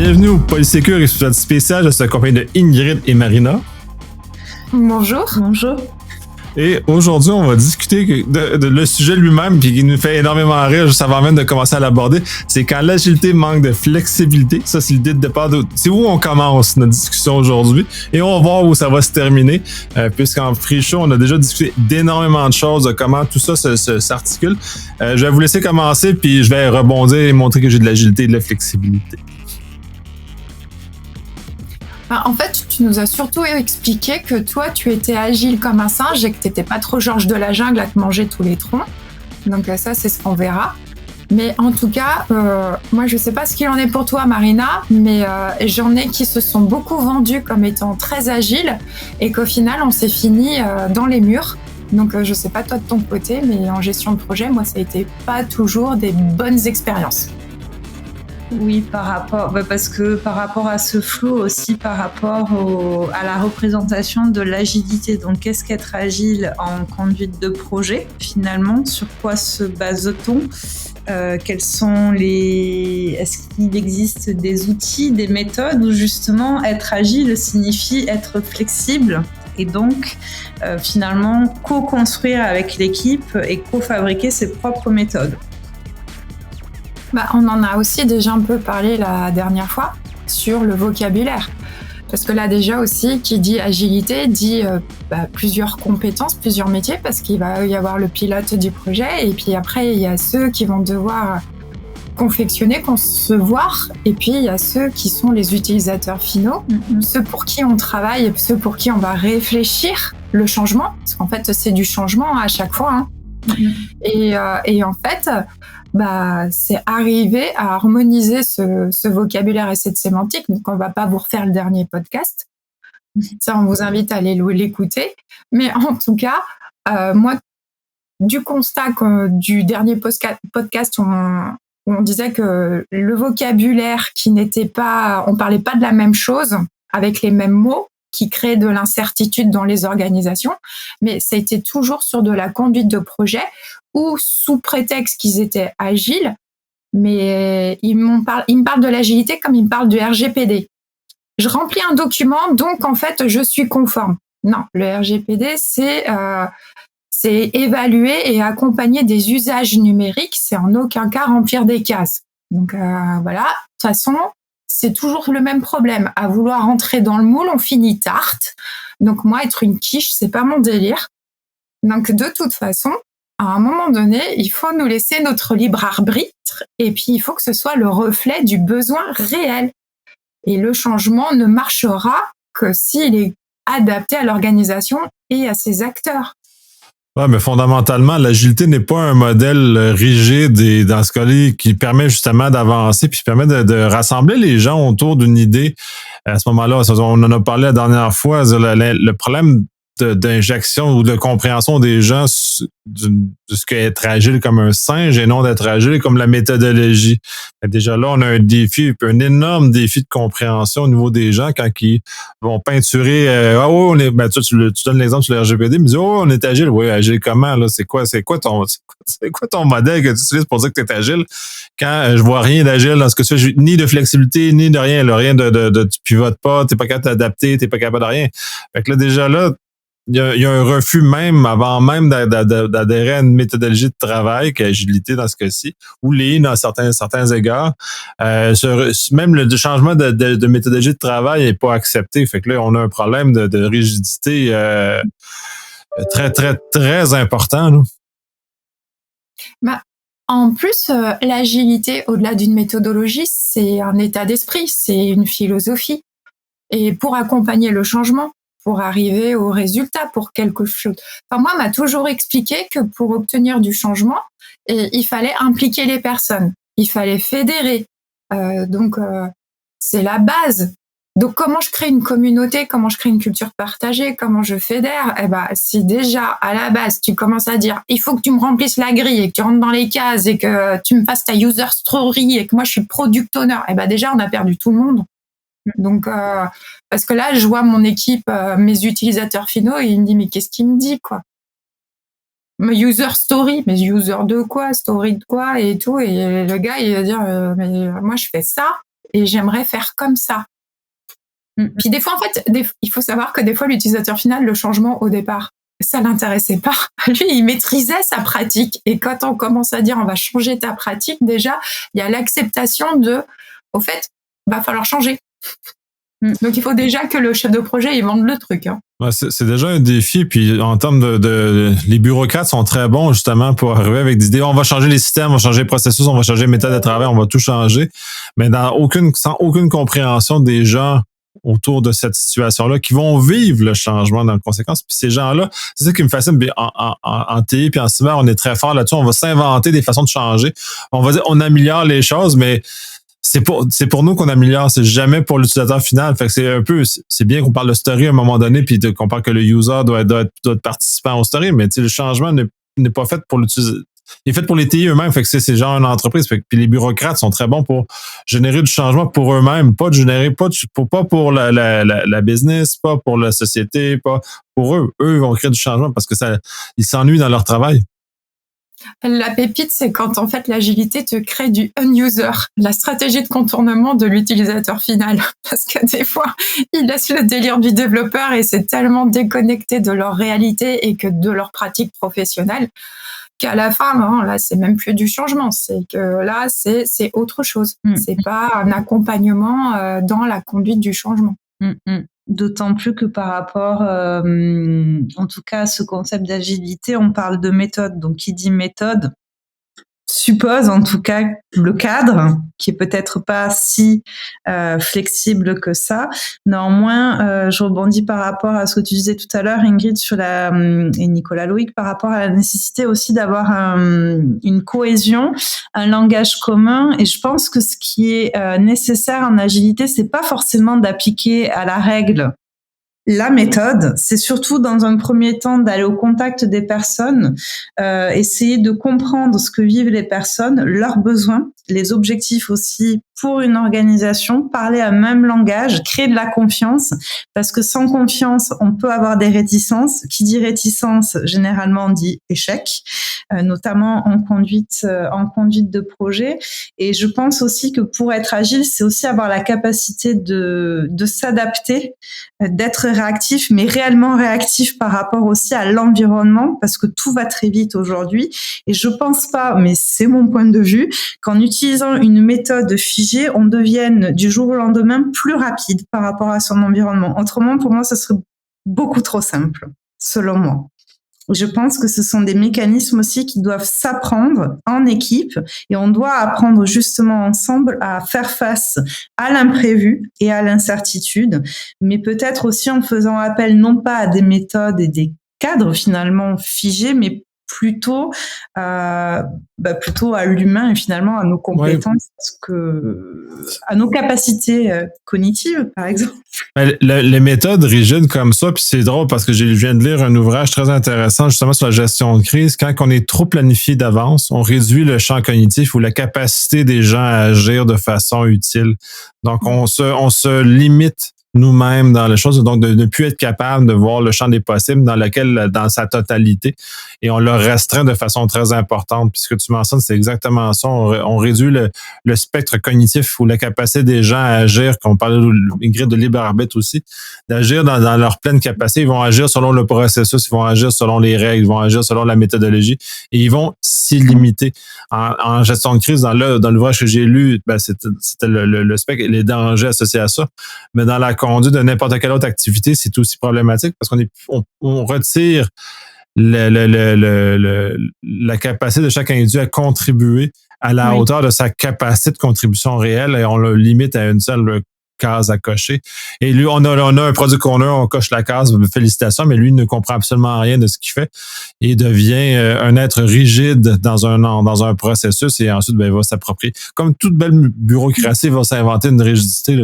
Bienvenue au Polysécure, épisode spécial. Je suis accompagné de Ingrid et Marina. Bonjour. Bonjour. Et aujourd'hui, on va discuter de le sujet lui-même, puis qui nous fait énormément rire juste avant même de commencer à l'aborder. C'est quand l'agilité manque de flexibilité. Ça, c'est l'idée de départ. C'est où on commence notre discussion aujourd'hui. Et on va voir où ça va se terminer. Puisqu'en free show, on a déjà discuté d'énormément de choses, de comment tout ça s'articule. Je vais vous laisser commencer, puis je vais rebondir et montrer que j'ai de l'agilité et de la flexibilité. En fait, tu nous as surtout expliqué que toi, tu étais agile comme un singe et que tu n'étais pas trop Georges de la jungle à te manger tous les troncs. Donc ça, c'est ce qu'on verra. Mais en tout cas, moi, je ne sais pas ce qu'il en est pour toi, Marina, mais j'en ai qui se sont beaucoup vendus comme étant très agiles et qu'au final, on s'est fini dans les murs. Donc je ne sais pas toi de ton côté, mais en gestion de projet, moi, ça a été pas toujours des bonnes expériences. Oui, parce que par rapport à ce flow aussi, par rapport à la représentation de l'agilité. Donc, qu'est-ce qu'être agile en conduite de projet, finalement? Sur quoi se base-t-on? Est-ce qu'il existe des outils, des méthodes où justement être agile signifie être flexible et donc finalement co-construire avec l'équipe et co-fabriquer ses propres méthodes? On en a aussi déjà un peu parlé la dernière fois sur le vocabulaire. Parce que là déjà aussi, qui dit agilité, dit plusieurs compétences, plusieurs métiers, parce qu'il va y avoir le pilote du projet, et puis après il y a ceux qui vont devoir confectionner, concevoir, et puis il y a ceux qui sont les utilisateurs finaux, ceux pour qui on travaille, ceux pour qui on va réfléchir le changement, parce qu'en fait c'est du changement à chaque fois. Hein. Et en fait, c'est arriver à harmoniser ce vocabulaire et cette sémantique. Donc, on ne va pas vous refaire le dernier podcast. Ça, on vous invite à aller l'écouter. Mais en tout cas, moi, du constat du dernier podcast, on disait que le vocabulaire qui n'était pas... On ne parlait pas de la même chose avec les mêmes mots, qui crée de l'incertitude dans les organisations, mais ça a été toujours sur de la conduite de projet ou sous prétexte qu'ils étaient agiles, mais ils me parlent de l'agilité comme ils me parlent du RGPD. Je remplis un document, donc en fait, je suis conforme. Non, le RGPD, c'est évaluer et accompagner des usages numériques, c'est en aucun cas remplir des cases. Donc voilà, de toute façon, c'est toujours le même problème. À vouloir rentrer dans le moule, on finit tarte. Donc moi, être une quiche, c'est pas mon délire. Donc de toute façon, à un moment donné, il faut nous laisser notre libre arbitre et puis il faut que ce soit le reflet du besoin réel. Et le changement ne marchera que s'il est adapté à l'organisation et à ses acteurs. Ouais, mais fondamentalement, l'agilité n'est pas un modèle rigide et dans ce cas-là qui permet justement d'avancer puis qui permet de rassembler les gens autour d'une idée. À ce moment-là, on en a parlé la dernière fois, le problème d'injection ou de compréhension des gens de ce qu'est être agile comme un singe et non d'être agile comme la méthodologie. Déjà là, on a un défi, un énorme défi de compréhension au niveau des gens quand ils vont peinturer tu donnes l'exemple sur le RGPD, mais ils disent on est agile. Oui, agile comment là? C'est quoi ton modèle que tu utilises pour dire que tu es agile quand je vois rien d'agile dans ce que tu fais, ni de flexibilité, ni de rien, là, rien tu pivotes pas, t'es pas capable d'adapter, t'es pas capable de rien. Fait que là, déjà là, il y a un refus même, avant même d'adhérer à une méthodologie de travail, qui est agilité dans ce cas-ci, ou lean dans certains égards. Même le changement de méthodologie de travail n'est pas accepté. Fait que là, on a un problème de rigidité très, très, très important. Là. En plus, l'agilité, au-delà d'une méthodologie, c'est un état d'esprit, c'est une philosophie. Et pour accompagner le changement, pour arriver au résultat, pour quelque chose. Enfin, moi, on m'a toujours expliqué que pour obtenir du changement, il fallait impliquer les personnes, il fallait fédérer. Donc, c'est la base. Donc, comment je crée une communauté, comment je crée une culture partagée, comment je fédère? Si déjà, à la base, tu commences à dire, il faut que tu me remplisses la grille et que tu rentres dans les cases et que tu me fasses ta user story et que moi, je suis product owner, déjà, on a perdu tout le monde. Donc, parce que là, je vois mon équipe, mes utilisateurs finaux, et ils me disent, mais qu'est-ce qu'il me dit, quoi? User story, mais user de quoi? Story de quoi? Et tout. Et le gars, il va dire, mais moi, je fais ça. et j'aimerais faire comme ça. Puis des fois, en fait, il faut savoir que des fois, l'utilisateur final, le changement au départ, ça l'intéressait pas. Lui, il maîtrisait sa pratique. Et quand on commence à dire on va changer ta pratique, déjà, il y a l'acceptation au fait, va falloir changer. Donc il faut déjà que le chef de projet il vende le truc. Ouais, c'est déjà un défi. Puis en termes les bureaucrates sont très bons justement pour arriver avec des idées. On va changer les systèmes, on va changer les processus, on va changer les méthodes de travail, on va tout changer. Mais sans aucune compréhension des gens autour de cette situation-là qui vont vivre le changement dans les conséquences. Puis ces gens-là, c'est ça qui me fascine. En TI puis en cyber, on est très fort là-dessus. On va s'inventer des façons de changer. On va dire, on améliore les choses, mais c'est pour nous qu'on améliore. C'est jamais pour l'utilisateur final. Fait que c'est bien qu'on parle de story à un moment donné puis qu'on parle que le user doit être participant au story, mais le changement n'est pas fait pour l'utilisateur. Il est fait pour les TI eux-mêmes, fait que c'est genre une entreprise. Fait que, puis les bureaucrates sont très bons pour générer du changement pour eux-mêmes, pas pour la business, pas pour la société, pas pour eux. Eux vont créer du changement parce que ils s'ennuient dans leur travail. La pépite, c'est quand en fait l'agilité te crée du un-user, la stratégie de contournement de l'utilisateur final. Parce que des fois, ils laissent le délire du développeur et c'est tellement déconnecté de leur réalité et que de leur pratique professionnelle qu'à la fin, non, là, c'est même plus du changement. C'est que là, c'est autre chose. C'est pas un accompagnement dans la conduite du changement. D'autant plus que par rapport, en tout cas, à ce concept d'agilité, on parle de méthode. Donc, qui dit méthode suppose en tout cas le cadre, qui est peut-être pas si flexible que ça. Néanmoins, je rebondis par rapport à ce que tu disais tout à l'heure, Ingrid, et Nicolas Loïc, par rapport à la nécessité aussi d'avoir une cohésion, un langage commun. Et je pense que ce qui est nécessaire en agilité, c'est pas forcément d'appliquer à la règle la méthode, c'est surtout dans un premier temps d'aller au contact des personnes, essayer de comprendre ce que vivent les personnes, leurs besoins, les objectifs aussi pour une organisation, parler un même langage, créer de la confiance, parce que sans confiance, on peut avoir des réticences. Qui dit réticence, généralement dit échec, notamment en conduite de projet. Et je pense aussi que pour être agile, c'est aussi avoir la capacité de s'adapter, d'être réactif, mais réellement réactif par rapport aussi à l'environnement, parce que tout va très vite aujourd'hui. Et je pense pas, mais c'est mon point de vue, qu'en utilisant une méthode figée, on devienne du jour au lendemain plus rapide par rapport à son environnement. Autrement, pour moi, ça serait beaucoup trop simple, selon moi. Je pense que ce sont des mécanismes aussi qui doivent s'apprendre en équipe et on doit apprendre justement ensemble à faire face à l'imprévu et à l'incertitude, mais peut-être aussi en faisant appel non pas à des méthodes et des cadres finalement figés, mais plutôt à l'humain et finalement à nos compétences, à nos capacités cognitives, par exemple. Les méthodes rigides comme ça, puis c'est drôle parce que je viens de lire un ouvrage très intéressant justement sur la gestion de crise. Quand on est trop planifié d'avance, on réduit le champ cognitif ou la capacité des gens à agir de façon utile. Donc, on se limite nous-mêmes dans les choses, donc de ne plus être capable de voir le champ des possibles dans sa totalité, et on le restreint de façon très importante. Puis ce que tu mentionnes, c'est exactement ça. On réduit le spectre cognitif ou la capacité des gens à agir, qu'on parlait de libre arbitre aussi, d'agir dans leur pleine capacité. Ils vont agir selon le processus, ils vont agir selon les règles, ils vont agir selon la méthodologie, et ils vont s'y limiter. En gestion de crise, dans l'ouvrage que j'ai lu, c'était le spectre et les dangers associés à ça. Mais dans la conduite de n'importe quelle autre activité, c'est aussi problématique parce qu'on retire la capacité de chaque individu à contribuer à la hauteur de sa capacité de contribution réelle et on le limite à une seule case à cocher. Et lui, on a un product owner, on coche la case, félicitations, mais lui ne comprend absolument rien de ce qu'il fait et devient un être rigide dans un processus et ensuite il va s'approprier. Comme toute belle bureaucratie, il va s'inventer une rigidité.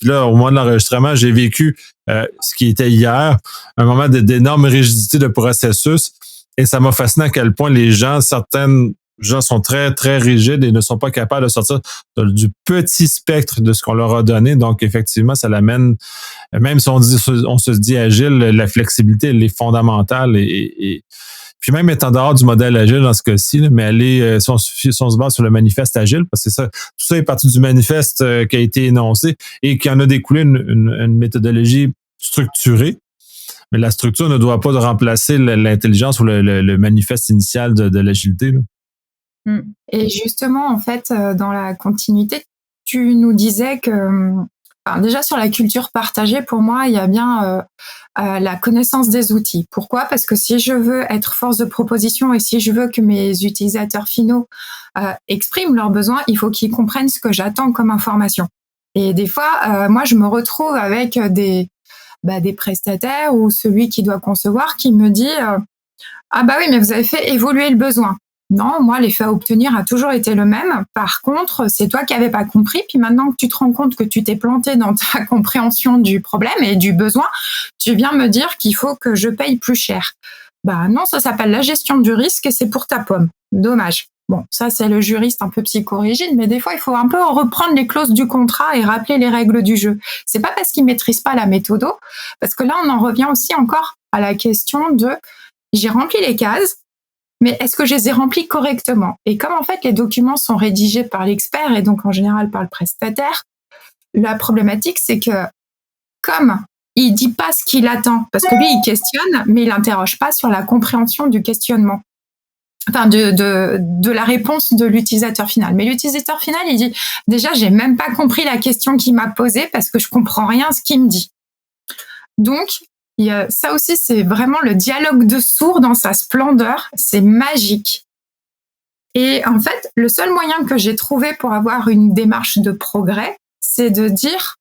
Là, au moment de l'enregistrement, j'ai vécu ce qui était hier, un moment d'énorme rigidité de processus et ça m'a fasciné à quel point certaines gens sont très, très rigides et ne sont pas capables de sortir du petit spectre de ce qu'on leur a donné. Donc, effectivement, ça l'amène, même si on se dit agile, la flexibilité, elle est fondamentale et puis même être en dehors du modèle agile dans ce cas-ci, là, mais aller, si on se base sur le manifeste agile, parce que c'est ça, tout ça est parti du manifeste qui a été énoncé et qui en a découlé une méthodologie structurée. Mais la structure ne doit pas remplacer l'intelligence ou le manifeste initial de l'agilité, là. Et justement, en fait, dans la continuité, tu nous disais que, enfin, déjà sur la culture partagée, pour moi, il y a bien la connaissance des outils. Pourquoi? Parce que si je veux être force de proposition et si je veux que mes utilisateurs finaux expriment leurs besoins, il faut qu'ils comprennent ce que j'attends comme information. Et des fois, moi, je me retrouve avec des prestataires ou celui qui doit concevoir qui me dit ah bah oui, mais vous avez fait évoluer le besoin. Non, moi, l'effet à obtenir a toujours été le même. Par contre, c'est toi qui n'avais pas compris. Puis maintenant que tu te rends compte que tu t'es planté dans ta compréhension du problème et du besoin, tu viens me dire qu'il faut que je paye plus cher. Bah non, ça s'appelle la gestion du risque et c'est pour ta pomme. Dommage. Bon, ça, c'est le juriste un peu psychorigide, mais des fois, il faut un peu reprendre les clauses du contrat et rappeler les règles du jeu. C'est pas parce qu'ils maîtrisent pas la méthode, parce que là, on en revient aussi encore à la question de j'ai rempli les cases, mais est-ce que je les ai remplis correctement? Et comme en fait les documents sont rédigés par l'expert et donc en général par le prestataire, la problématique c'est que comme il dit pas ce qu'il attend, parce que lui il questionne, mais il n'interroge pas sur la compréhension du questionnement. Enfin, de la réponse de l'utilisateur final. Mais l'utilisateur final, il dit déjà, j'ai même pas compris la question qu'il m'a posée parce que je comprends rien à ce qu'il me dit. Donc, ça aussi, c'est vraiment le dialogue de sourds dans sa splendeur. C'est magique. Et en fait, le seul moyen que j'ai trouvé pour avoir une démarche de progrès, c'est de dire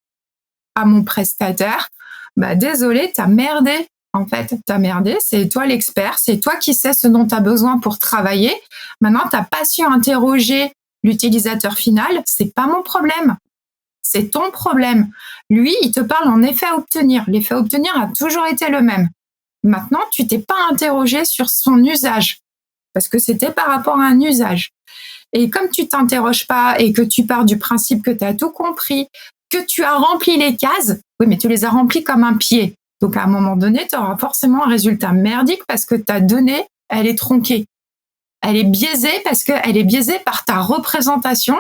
à mon prestataire, bah, désolé, t'as merdé. En fait, t'as merdé, c'est toi l'expert, c'est toi qui sais ce dont t'as besoin pour travailler. Maintenant, t'as pas su interroger l'utilisateur final, c'est pas mon problème. C'est ton problème. Lui, il te parle en effet à obtenir. L'effet à obtenir a toujours été le même. Maintenant, tu t'es pas interrogé sur son usage, parce que c'était par rapport à un usage. Et comme tu t'interroges pas et que tu pars du principe que tu as tout compris, que tu as rempli les cases, oui, mais tu les as remplies comme un pied. Donc, à un moment donné, tu auras forcément un résultat merdique parce que ta donnée, elle est tronquée. Elle est biaisée parce qu'elle est biaisée par ta représentation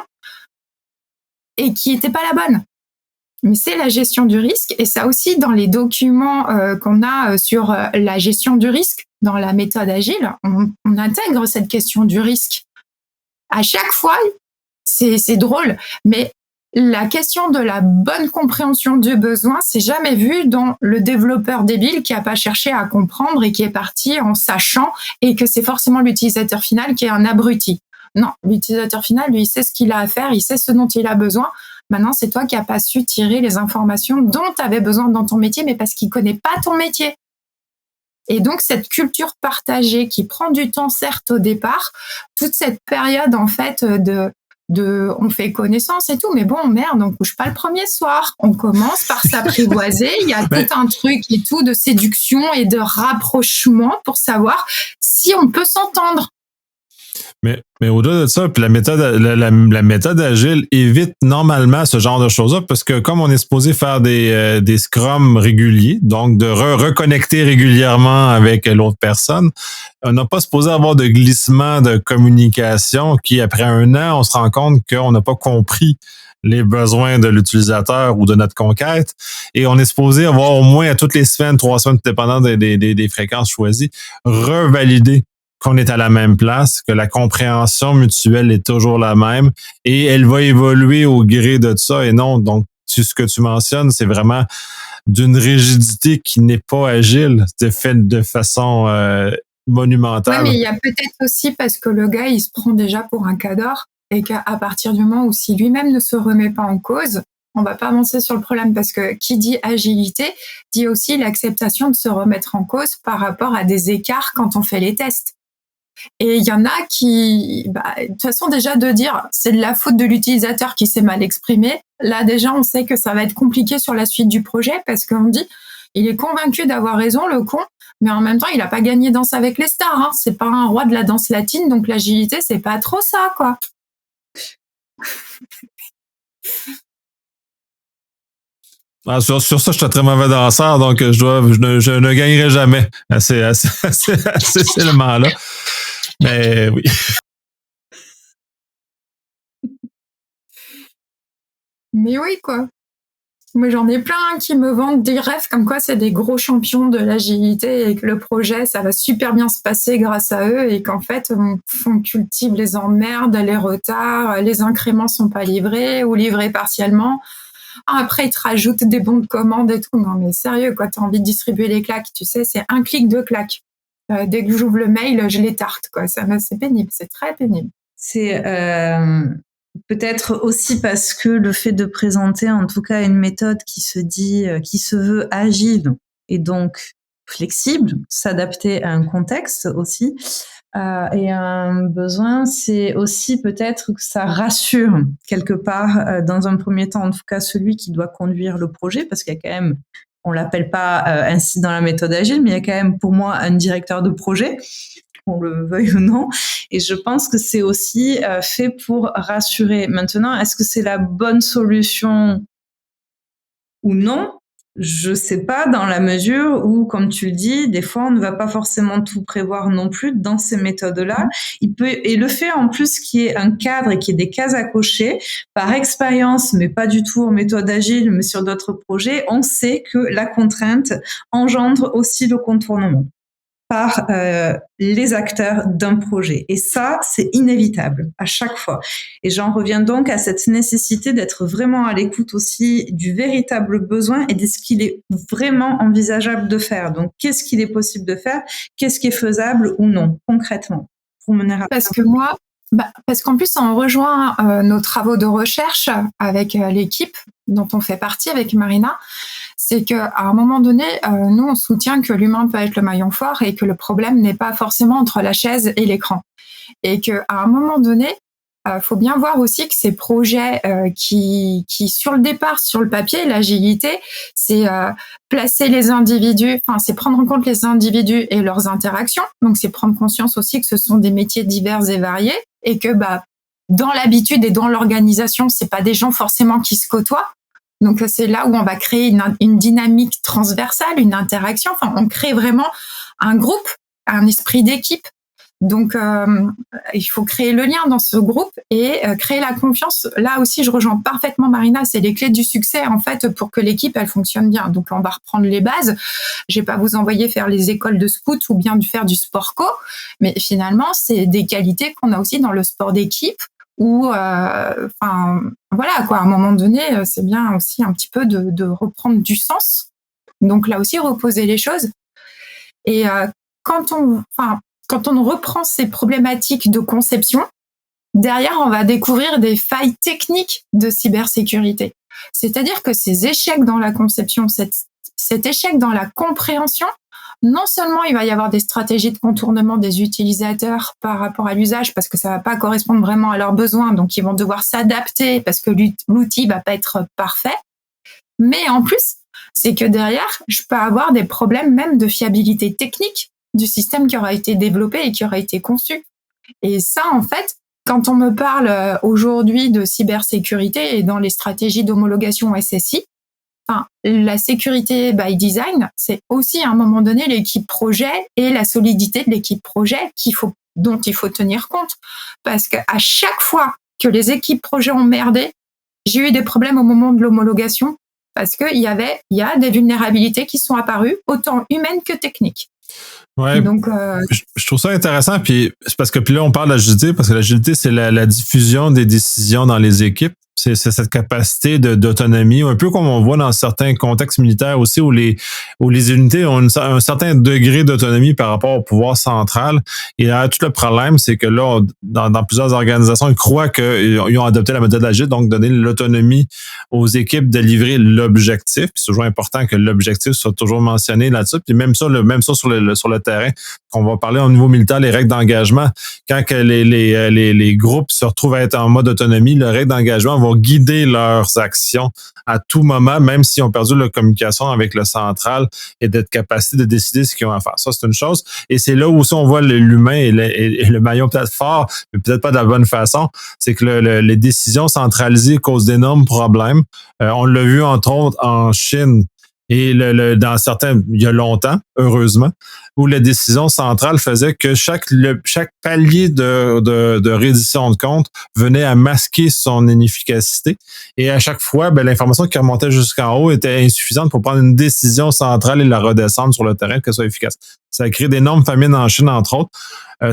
et qui n'était pas la bonne. Mais c'est la gestion du risque et ça aussi dans les documents qu'on a sur la gestion du risque dans la méthode agile, on intègre cette question du risque. À chaque fois, c'est drôle, mais la question de la bonne compréhension du besoin, c'est jamais vu dans le développeur débile qui a pas cherché à comprendre et qui est parti en sachant et que c'est forcément l'utilisateur final qui est un abruti. Non, l'utilisateur final, lui, il sait ce qu'il a à faire, il sait ce dont il a besoin. Maintenant, c'est toi qui n'as pas su tirer les informations dont tu avais besoin dans ton métier, mais parce qu'il connaît pas ton métier. Et donc, cette culture partagée qui prend du temps, certes, au départ, toute cette période, en fait, on fait connaissance et tout, mais bon, merde, on couche pas le premier soir. On commence par s'apprivoiser. Il y a tout un truc et tout de séduction et de rapprochement pour savoir si on peut s'entendre. Mais au-delà de ça, puis la méthode agile évite normalement ce genre de choses-là parce que comme on est supposé faire des scrums réguliers, donc de reconnecter régulièrement avec l'autre personne, on n'a pas supposé avoir de glissement de communication qui, après un an, on se rend compte qu'on n'a pas compris les besoins de l'utilisateur ou de notre conquête. Et on est supposé avoir au moins à toutes les semaines, 3 semaines, dépendant des fréquences choisies, revalider qu'on est à la même place, que la compréhension mutuelle est toujours la même et elle va évoluer au gré de ça et non. Donc, ce que tu mentionnes, c'est vraiment d'une rigidité qui n'est pas agile, c'est fait de façon monumentale. Oui, mais il y a peut-être aussi parce que le gars, il se prend déjà pour un cador et qu'à partir du moment où si lui-même ne se remet pas en cause, on va pas avancer sur le problème parce que qui dit agilité dit aussi l'acceptation de se remettre en cause par rapport à des écarts quand on fait les tests. Et il y en a qui, de toute façon déjà de dire c'est de la faute de l'utilisateur qui s'est mal exprimé, là déjà on sait que ça va être compliqué sur la suite du projet parce qu'on dit il est convaincu d'avoir raison le con, mais en même temps il a pas gagné Danse avec les stars, hein. C'est pas un roi de la danse latine donc l'agilité c'est pas trop ça quoi. Ah, sur ça, je suis un très mauvais danseur, donc je ne gagnerai jamais à ces éléments-là. Mais oui. Mais oui, quoi. Moi, j'en ai plein qui me vendent des rêves comme quoi c'est des gros champions de l'agilité et que le projet, ça va super bien se passer grâce à eux et qu'en fait, on cultive les emmerdes, les retards, les incréments sont pas livrés ou livrés partiellement. Après, ils te rajoutent des bons de commande et tout. Non, mais sérieux, quoi, t'as envie de distribuer les claques, tu sais, c'est un clic, deux claques. Dès que j'ouvre le mail, je les tarte, quoi. C'est pénible, c'est très pénible. C'est peut-être aussi parce que le fait de présenter en tout cas une méthode qui se veut agile et donc flexible, s'adapter à un contexte aussi et à un besoin, c'est aussi peut-être que ça rassure quelque part dans un premier temps, en tout cas celui qui doit conduire le projet, parce qu'il y a quand même, on l'appelle pas ainsi dans la méthode agile, mais il y a quand même pour moi un directeur de projet, qu'on le veuille ou non. Et je pense que c'est aussi fait pour rassurer. Maintenant, est-ce que c'est la bonne solution ou non? Je sais pas, dans la mesure où, comme tu le dis, des fois, on ne va pas forcément tout prévoir non plus dans ces méthodes-là. Et le fait, en plus, qu'il y ait un cadre et qu'il y ait des cases à cocher, par expérience, mais pas du tout en méthode agile, mais sur d'autres projets, on sait que la contrainte engendre aussi le contournement par les acteurs d'un projet. Et ça, c'est inévitable à chaque fois. Et j'en reviens donc à cette nécessité d'être vraiment à l'écoute aussi du véritable besoin et de ce qu'il est vraiment envisageable de faire. Donc, qu'est-ce qu'il est possible de faire? Qu'est-ce qui est faisable ou non, concrètement, pour mener à... Parce qu'en plus, on rejoint nos travaux de recherche avec l'équipe dont on fait partie avec Marina. C'est qu'à un moment donné, nous, on soutient que l'humain peut être le maillon fort et que le problème n'est pas forcément entre la chaise et l'écran. Et qu'à un moment donné, faut bien voir aussi que ces projets qui, sur le départ, sur le papier, l'agilité, c'est placer les individus, enfin, c'est prendre en compte les individus et leurs interactions. Donc, c'est prendre conscience aussi que ce sont des métiers divers et variés et que, dans l'habitude et dans l'organisation, c'est pas des gens forcément qui se côtoient. Donc, c'est là où on va créer une dynamique transversale, une interaction. Enfin, on crée vraiment un groupe, un esprit d'équipe. Donc, il faut créer le lien dans ce groupe et créer la confiance. Là aussi, je rejoins parfaitement Marina. C'est les clés du succès, en fait, pour que l'équipe, elle fonctionne bien. Donc, on va reprendre les bases. Je vais pas vous envoyer faire les écoles de scout ou bien faire du sport co. Mais finalement, c'est des qualités qu'on a aussi dans le sport d'équipe. Ou voilà quoi, à un moment donné, c'est bien aussi un petit peu de reprendre du sens. Donc là aussi, reposer les choses. Et quand on reprend ces problématiques de conception, derrière, on va découvrir des failles techniques de cybersécurité. C'est-à-dire que ces échecs dans la conception, cet échec dans la compréhension, non seulement il va y avoir des stratégies de contournement des utilisateurs par rapport à l'usage parce que ça va pas correspondre vraiment à leurs besoins, donc ils vont devoir s'adapter parce que l'outil va pas être parfait. Mais en plus, c'est que derrière, je peux avoir des problèmes même de fiabilité technique du système qui aura été développé et qui aura été conçu. Et ça, en fait, quand on me parle aujourd'hui de cybersécurité et dans les stratégies d'homologation SSI, la sécurité by design, c'est aussi à un moment donné l'équipe projet et la solidité de l'équipe projet dont il faut tenir compte. Parce qu'à chaque fois que les équipes projet ont merdé, j'ai eu des problèmes au moment de l'homologation parce qu'il y a des vulnérabilités qui sont apparues, autant humaines que techniques. Ouais. Donc, je trouve ça intéressant. Puis c'est parce que là, on parle d'agilité, parce que l'agilité, c'est la diffusion des décisions dans les équipes. C'est cette capacité d'autonomie, un peu comme on voit dans certains contextes militaires aussi, où les unités ont un certain degré d'autonomie par rapport au pouvoir central. Et là, tout le problème, c'est que là, dans plusieurs organisations, ils croient qu'ils ont adopté la méthode agile, donc donner l'autonomie aux équipes de livrer l'objectif. Puis c'est toujours important que l'objectif soit toujours mentionné là-dessus. Puis même ça sur le terrain, on va parler au niveau militaire, les règles d'engagement. Quand que les groupes se retrouvent à être en mode autonomie, les règles d'engagement vont vont guider leurs actions à tout moment, même s'ils ont perdu la communication avec le central et d'être capacité de décider ce qu'ils ont à faire. Ça, c'est une chose. Et c'est là où aussi on voit l'humain et le maillon peut-être fort, mais peut-être pas de la bonne façon. C'est que les décisions centralisées causent d'énormes problèmes. On l'a vu entre autres en Chine et dans certains, il y a longtemps, heureusement, où la décision centrale faisait que chaque palier de reddition de compte venait à masquer son inefficacité. Et à chaque fois, l'information qui remontait jusqu'en haut était insuffisante pour prendre une décision centrale et la redescendre sur le terrain, que ce soit efficace. Ça a créé d'énormes famines en Chine, entre autres.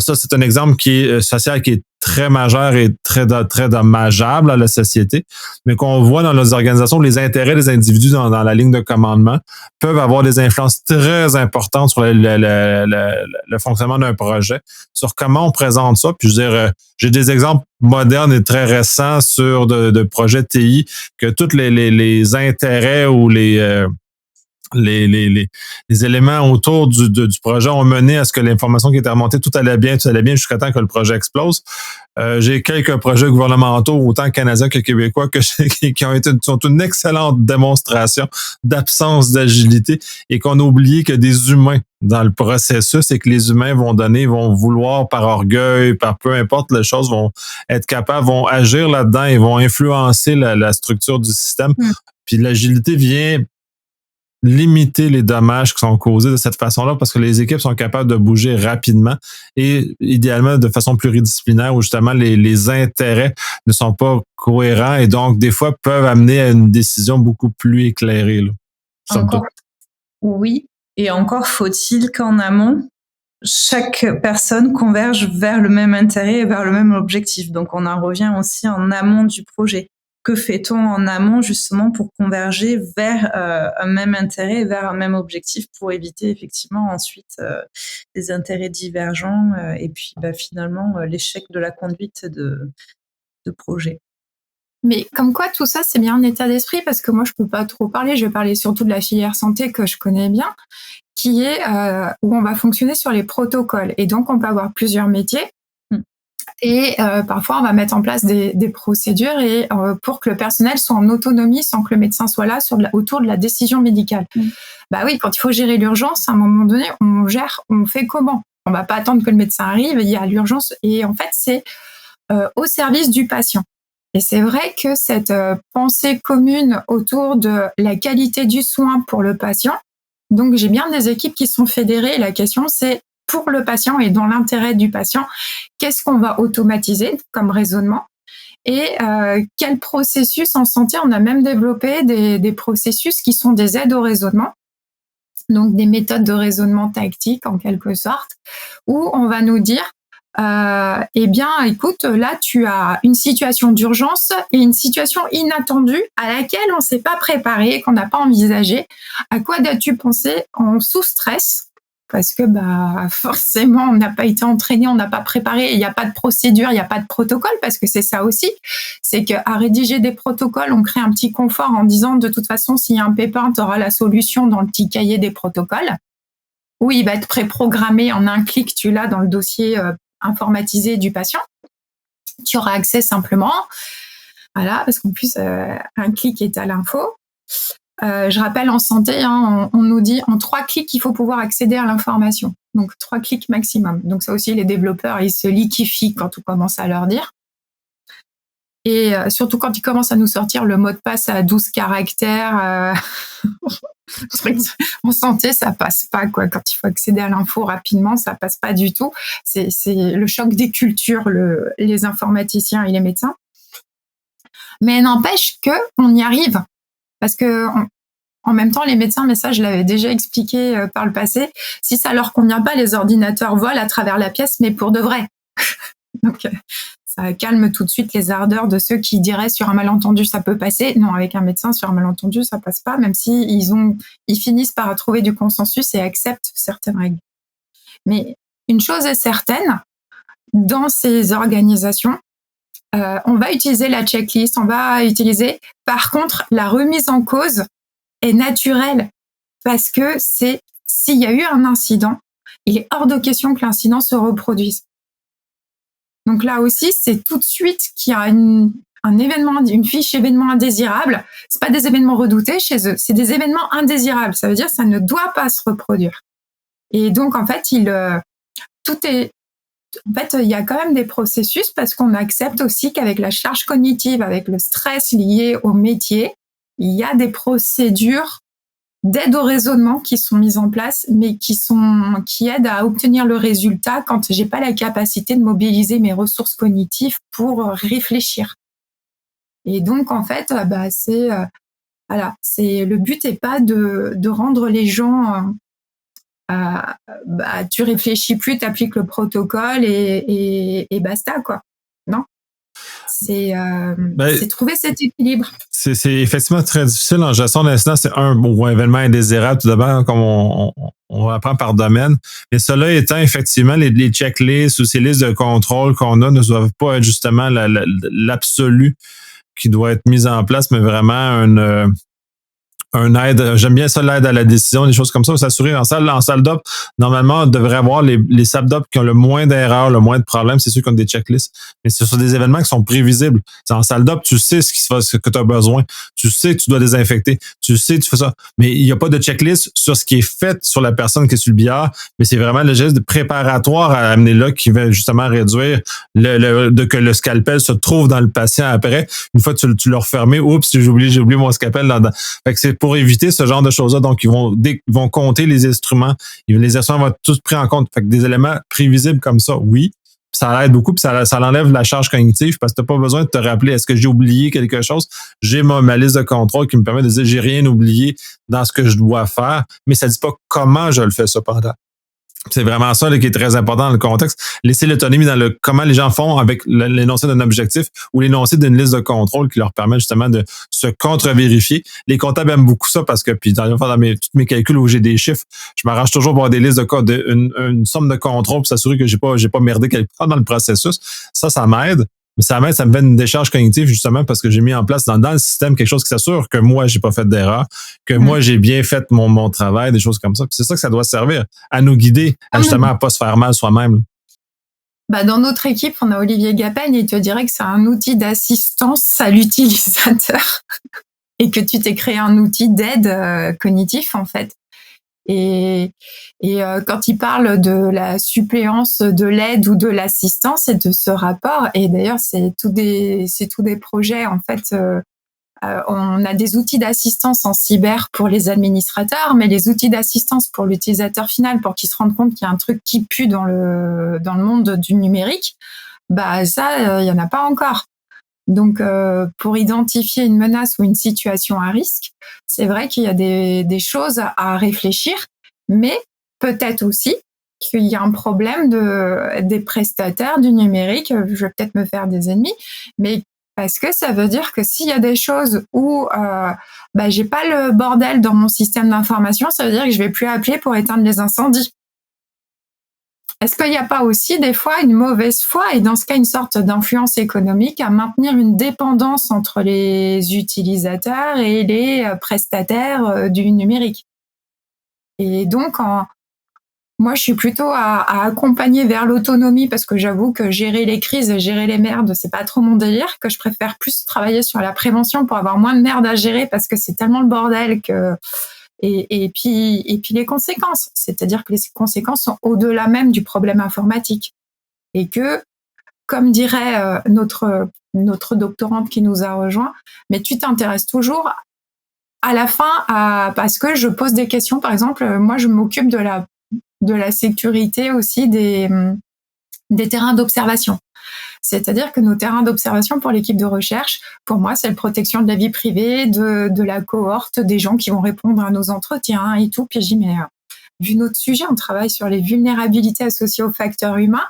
Ça, c'est un exemple qui est social, qui est très majeur et très dommageable à la société, mais qu'on voit dans les organisations, les intérêts des individus dans la ligne de commandement peuvent avoir des influences très importantes sur le fonctionnement d'un projet, sur comment on présente ça. Puis je veux dire, j'ai des exemples modernes et très récents sur de projets TI que tous les intérêts ou les éléments autour du projet ont mené à ce que l'information qui était remontée, tout allait bien jusqu'à temps que le projet explose. J'ai quelques projets gouvernementaux, autant canadiens que québécois, qui sont une excellente démonstration d'absence d'agilité et qu'on a oublié que des humains dans le processus et que les humains vont vouloir par orgueil, par peu importe les choses, vont être capables, vont agir là-dedans et vont influencer la structure du système. Puis l'agilité vient limiter les dommages qui sont causés de cette façon-là parce que les équipes sont capables de bouger rapidement et idéalement de façon pluridisciplinaire où justement les intérêts ne sont pas cohérents et donc des fois peuvent amener à une décision beaucoup plus éclairée. Là, oui, et encore faut-il qu'en amont, chaque personne converge vers le même intérêt et vers le même objectif. Donc on en revient aussi en amont du projet. Que fait-on en amont justement pour converger vers un même intérêt et vers un même objectif pour éviter effectivement ensuite des intérêts divergents et puis finalement l'échec de la conduite de projet. Mais comme quoi tout ça c'est bien un état d'esprit parce que moi je peux pas trop parler, je vais parler surtout de la filière santé que je connais bien, qui est où on va fonctionner sur les protocoles et donc on peut avoir plusieurs métiers. Et parfois, on va mettre en place des procédures et pour que le personnel soit en autonomie sans que le médecin soit là autour de la décision médicale. Bah oui, quand il faut gérer l'urgence, à un moment donné, on fait comment? On va pas attendre que le médecin arrive, il y a l'urgence et en fait, c'est au service du patient. Et c'est vrai que cette pensée commune autour de la qualité du soin pour le patient, donc j'ai bien des équipes qui sont fédérées et la question c'est pour le patient et dans l'intérêt du patient, qu'est-ce qu'on va automatiser comme raisonnement et quel processus en santé. On a même développé des processus qui sont des aides au raisonnement, donc des méthodes de raisonnement tactique en quelque sorte, où on va nous dire eh bien, écoute, là, tu as une situation d'urgence et une situation inattendue à laquelle on ne s'est pas préparé, qu'on n'a pas envisagé. À quoi dois-tu penser en sous-stress? Parce que forcément, on n'a pas été entraîné, on n'a pas préparé, il n'y a pas de procédure, il n'y a pas de protocole, parce que c'est ça aussi. C'est qu'à rédiger des protocoles, on crée un petit confort en disant de toute façon, s'il y a un pépin, tu auras la solution dans le petit cahier des protocoles. Oui, il va être préprogrammé en un clic, tu l'as dans le dossier informatisé du patient. Tu auras accès simplement. Voilà, parce qu'en plus, un clic est à l'info. Je rappelle, en santé, on nous dit en 3 clics, il faut pouvoir accéder à l'information. Donc, 3 clics maximum. Donc, ça aussi, les développeurs, ils se liquifient quand on commence à leur dire. Et surtout quand ils commencent à nous sortir le mot de passe à 12 caractères. En santé, ça passe pas, quoi. Quand il faut accéder à l'info rapidement, ça passe pas du tout. C'est le choc des cultures, les informaticiens et les médecins. Mais n'empêche qu'on y arrive. Parce que en même temps, les médecins, mais ça, je l'avais déjà expliqué par le passé, si ça leur convient pas, les ordinateurs volent à travers la pièce, mais pour de vrai. Donc, ça calme tout de suite les ardeurs de ceux qui diraient sur un malentendu, ça peut passer. Non, avec un médecin, sur un malentendu, ça passe pas, même si ils finissent par trouver du consensus et acceptent certaines règles. Mais une chose est certaine, dans ces organisations, on va utiliser la checklist, on va utiliser. Par contre, la remise en cause est naturelle parce que s'il y a eu un incident, il est hors de question que l'incident se reproduise. Donc là aussi, c'est tout de suite qu'il y a un événement, une fiche événement indésirable, c'est pas des événements redoutés chez eux, c'est des événements indésirables. Ça veut dire que ça ne doit pas se reproduire. Et donc, en fait, il y a quand même des processus parce qu'on accepte aussi qu'avec la charge cognitive, avec le stress lié au métier, il y a des procédures d'aide au raisonnement qui sont mises en place, mais qui aident à obtenir le résultat quand j'ai pas la capacité de mobiliser mes ressources cognitives pour réfléchir. Et donc, en fait, le but n'est pas de rendre les gens tu réfléchis plus, t'appliques le protocole et basta, quoi. Non? C'est trouver cet équilibre. C'est effectivement très difficile en gestion d'incident. C'est un événement indésirable, tout d'abord, comme on apprend par domaine. Mais cela étant, effectivement, les checklists ou ces listes de contrôle qu'on a ne doivent pas être justement l'absolu qui doit être mise en place, mais vraiment un aide, j'aime bien ça, l'aide à la décision, des choses comme ça, pour s'assurer en salle d'op, normalement, on devrait avoir les salles d'op qui ont le moins d'erreurs, le moins de problèmes, c'est ceux qui ont des checklists. Mais ce sont des événements qui sont prévisibles. En salle d'op, tu sais ce que tu as besoin. Tu sais que tu dois désinfecter. Tu sais que tu fais ça. Mais il n'y a pas de checklist sur ce qui est fait sur la personne qui est sur le billard, mais c'est vraiment le geste préparatoire à amener là qui va justement réduire que le scalpel se trouve dans le patient après. Une fois que tu l'as refermé, oups, j'ai oublié mon scalpel là-dedans. Fait que c'est pour éviter ce genre de choses-là. Donc, ils vont compter les instruments. Les instruments vont être tous pris en compte. Fait que des éléments prévisibles comme ça, oui. Ça aide beaucoup, puis ça enlève la charge cognitive parce que tu n'as pas besoin de te rappeler est-ce que j'ai oublié quelque chose. J'ai ma liste de contrôle qui me permet de dire j'ai rien oublié dans ce que je dois faire, mais ça ne dit pas comment je le fais cependant. C'est vraiment ça là, qui est très important dans le contexte. Laisser l'autonomie dans comment les gens font avec l'énoncé d'un objectif ou l'énoncé d'une liste de contrôle qui leur permet justement de se contre-vérifier. Les comptables aiment beaucoup ça parce que puis dans tous mes calculs où j'ai des chiffres, je m'arrange toujours pour avoir des listes de code, une somme de contrôle pour s'assurer que j'ai pas merdé quelque part dans le processus. Ça m'aide. Mais ça me fait une décharge cognitive justement parce que j'ai mis en place dans le système quelque chose qui s'assure que moi, j'ai pas fait d'erreur, que moi, j'ai bien fait mon travail, des choses comme ça. Puis c'est ça que ça doit servir, à nous guider, justement à pas se faire mal soi-même. Dans notre équipe, on a Olivier Gapen, il te dirait que c'est un outil d'assistance à l'utilisateur et que tu t'es créé un outil d'aide cognitif, en fait. Et quand il parle de la suppléance de l'aide ou de l'assistance et de ce rapport, et d'ailleurs c'est tous des projets en fait. On a des outils d'assistance en cyber pour les administrateurs, mais les outils d'assistance pour l'utilisateur final, pour qu'il se rende compte qu'il y a un truc qui pue dans le monde du numérique, ça, il y en a pas encore. Donc, pour identifier une menace ou une situation à risque, c'est vrai qu'il y a des choses à réfléchir, mais peut-être aussi qu'il y a un problème des prestataires du numérique. Je vais peut-être me faire des ennemis, mais parce que ça veut dire que s'il y a des choses où j'ai pas le bordel dans mon système d'information, ça veut dire que je vais plus appeler pour éteindre les incendies. Est-ce qu'il n'y a pas aussi des fois une mauvaise foi et dans ce cas une sorte d'influence économique à maintenir une dépendance entre les utilisateurs et les prestataires du numérique? Et donc, moi, je suis plutôt à accompagner vers l'autonomie parce que j'avoue que gérer les crises et gérer les merdes, c'est pas trop mon délire, que je préfère plus travailler sur la prévention pour avoir moins de merde à gérer parce que c'est tellement le bordel que... Et puis les conséquences, c'est-à-dire que les conséquences sont au-delà même du problème informatique. Et que, comme dirait notre doctorante qui nous a rejoint, mais tu t'intéresses toujours à la fin parce que je pose des questions. Par exemple, moi, je m'occupe de la sécurité aussi des terrains d'observation. C'est-à-dire que nos terrains d'observation pour l'équipe de recherche, pour moi, c'est la protection de la vie privée, de la cohorte, des gens qui vont répondre à nos entretiens et tout. Puis j'ai dit, mais vu notre sujet, on travaille sur les vulnérabilités associées aux facteurs humains.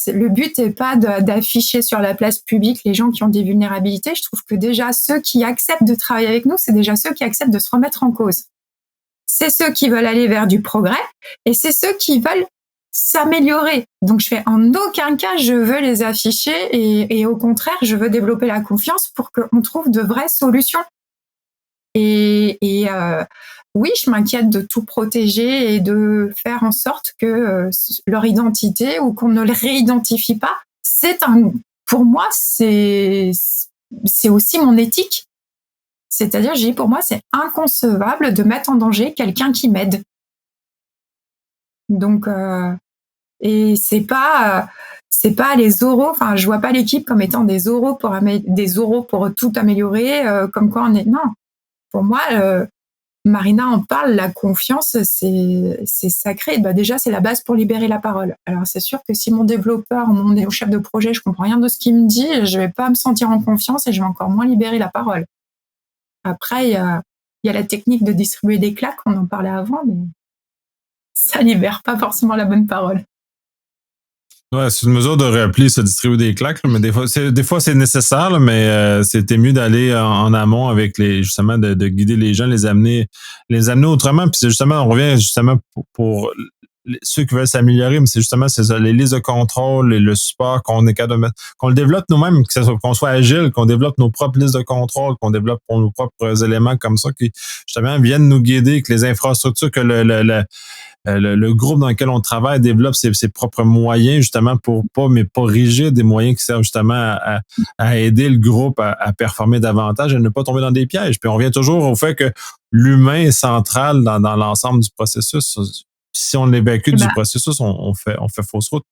Le but n'est pas d'afficher sur la place publique les gens qui ont des vulnérabilités. Je trouve que déjà, ceux qui acceptent de travailler avec nous, c'est déjà ceux qui acceptent de se remettre en cause. C'est ceux qui veulent aller vers du progrès et c'est ceux qui veulent s'améliorer. Donc, je fais en aucun cas, je veux les afficher et au contraire, je veux développer la confiance pour qu'on trouve de vraies solutions. Oui, je m'inquiète de tout protéger et de faire en sorte que leur identité ou qu'on ne les réidentifie pas, pour moi, c'est c'est aussi mon éthique. C'est-à-dire, j'ai dit, pour moi, c'est inconcevable de mettre en danger quelqu'un qui m'aide. Donc, et c'est pas les oraux. Enfin, je vois pas l'équipe comme étant des oraux pour tout améliorer, comme quoi on est. Non, pour moi, Marina en parle. La confiance, c'est sacré. Bah déjà, c'est la base pour libérer la parole. Alors, c'est sûr que si mon développeur, mon chef de projet, je comprends rien de ce qu'il me dit, je vais pas me sentir en confiance et je vais encore moins libérer la parole. Après, il y a la technique de distribuer des claques. On en parlait avant, mais ça libère pas forcément la bonne parole. Ouais, c'est une mesure de repli, se distribuer des claques, là, mais des fois c'est nécessaire, là, mais c'était mieux d'aller en amont avec justement de guider les gens, les amener autrement. Puis c'est justement, on revient justement pour ceux qui veulent s'améliorer, mais c'est justement ça, les listes de contrôle et le support qu'on est capable de mettre, qu'on le développe nous-mêmes, qu'on soit agile, qu'on développe nos propres listes de contrôle, qu'on développe pour nos propres éléments comme ça, qui justement viennent nous guider, que les infrastructures, que le groupe dans lequel on travaille développe ses propres moyens, justement, pour pas rigides, des moyens qui servent justement à aider le groupe à performer davantage et ne pas tomber dans des pièges. Puis on revient toujours au fait que l'humain est central dans l'ensemble du processus. Si on l'évacue du processus, on fait fausse route.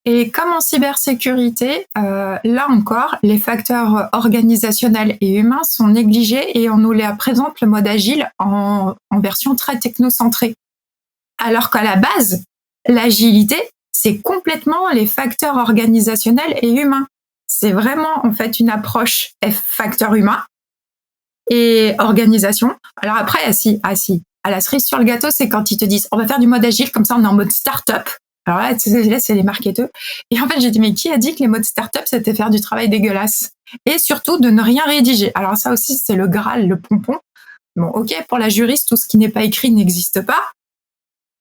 Et comme en cybersécurité, là encore, les facteurs organisationnels et humains sont négligés et on nous les présente le mode agile en version très technocentrée. Alors qu'à la base, l'agilité, c'est complètement les facteurs organisationnels et humains. C'est vraiment en fait une approche facteur humain et organisation. Alors après, à la cerise sur le gâteau, c'est quand ils te disent on va faire du mode agile, comme ça on est en mode start-up. Alors là, c'est les marketeurs. Et en fait, j'ai dit mais qui a dit que les modes start-up, c'était faire du travail dégueulasse? Et surtout de ne rien rédiger. Alors ça aussi, c'est le Graal, le pompon. Bon, ok, pour la juriste, tout ce qui n'est pas écrit n'existe pas.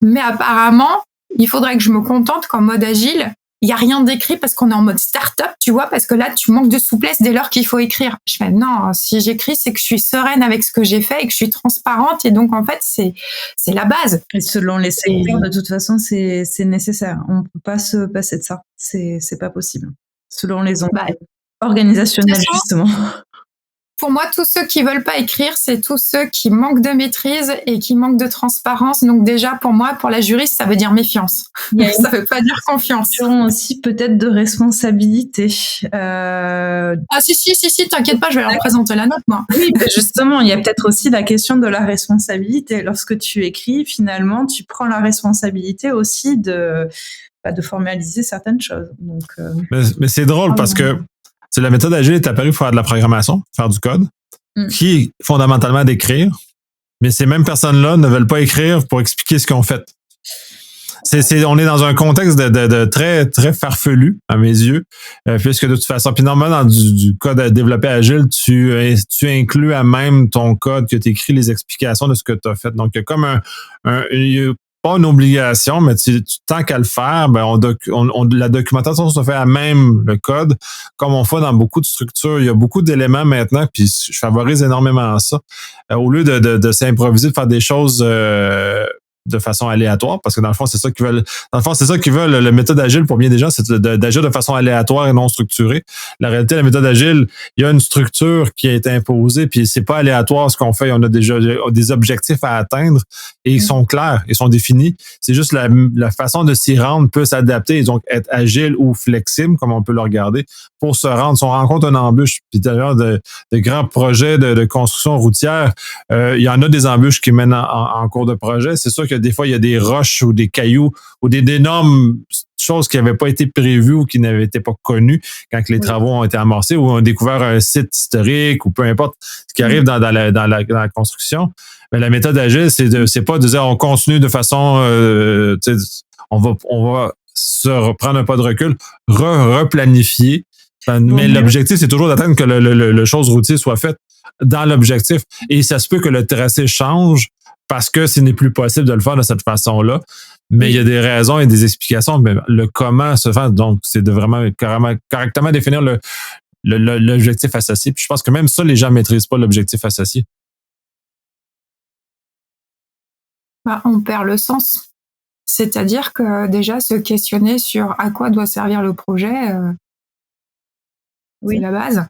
Mais apparemment, il faudrait que je me contente qu'en mode agile, il n'y a rien d'écrit parce qu'on est en mode start-up, tu vois, parce que là, tu manques de souplesse dès lors qu'il faut écrire. Je fais non, si j'écris, c'est que je suis sereine avec ce que j'ai fait et que je suis transparente. Et donc, en fait, c'est la base. Et selon les secteurs, de toute façon, c'est nécessaire. On ne peut pas se passer de ça. C'est pas possible. Selon les enjeux organisationnels, justement. Pour moi, tous ceux qui veulent pas écrire, c'est tous ceux qui manquent de maîtrise et qui manquent de transparence. Donc déjà, pour moi, pour la juriste, ça veut dire méfiance. Ça veut pas dire confiance. Aussi peut-être de responsabilité. Ah si, t'inquiète pas, je vais leur présenter la note, moi. Oui, justement, il y a peut-être aussi la question de la responsabilité. Lorsque tu écris, finalement, tu prends la responsabilité aussi de formaliser certaines choses. Donc, mais c'est drôle parce que c'est la méthode agile est apparue pour faire de la programmation, faire du code, qui est fondamentalement d'écrire, mais ces mêmes personnes-là ne veulent pas écrire pour expliquer ce qu'ils ont fait. On est dans un contexte de très, très farfelu, à mes yeux, puisque de toute façon, puis normalement, dans du code développé agile, tu inclus à même ton code que tu écris les explications de ce que tu as fait. Donc, il y a comme pas une obligation, mais tant qu'à le faire, la documentation se fait à même le code, comme on fait dans beaucoup de structures. Il y a beaucoup d'éléments maintenant, puis je favorise énormément ça. Au lieu de s'improviser, de faire des choses de façon aléatoire, parce que dans le fond, c'est ça qu'ils veulent. Dans le fond, c'est ça qu'ils veulent. La méthode agile, pour bien des gens, c'est d'agir de façon aléatoire et non structurée. La réalité, la méthode agile, il y a une structure qui a été imposée, puis c'est pas aléatoire ce qu'on fait. On a déjà des objectifs à atteindre et ils sont clairs, ils sont définis. C'est juste la façon de s'y rendre peut s'adapter et donc être agile ou flexible, comme on peut le regarder, pour se rendre. Si on rencontre une embûche, puis d'ailleurs de grands projets de construction routière, il y en a des embûches qui mènent en cours de projet. C'est sûr que des fois, il y a des roches ou des cailloux ou d'énormes choses qui n'avaient pas été prévues ou qui n'avaient été pas connues quand les travaux ont été amorcés ou ont découvert un site historique ou peu importe ce qui arrive dans la construction. Mais la méthode agile, c'est pas de dire on continue de façon on va se reprendre un pas de recul, replanifier. Mais l'objectif, c'est toujours d'atteindre que le chose routier soit faite dans l'objectif. Et ça se peut que le tracé change parce que ce n'est plus possible de le faire de cette façon-là. Mais il y a des raisons et des explications. Mais le comment se fait, donc, c'est de vraiment correctement définir l'objectif associé. Puis je pense que même ça, les gens ne maîtrisent pas l'objectif associé. On perd le sens. C'est-à-dire que déjà, se questionner sur à quoi doit servir le projet, c'est la base.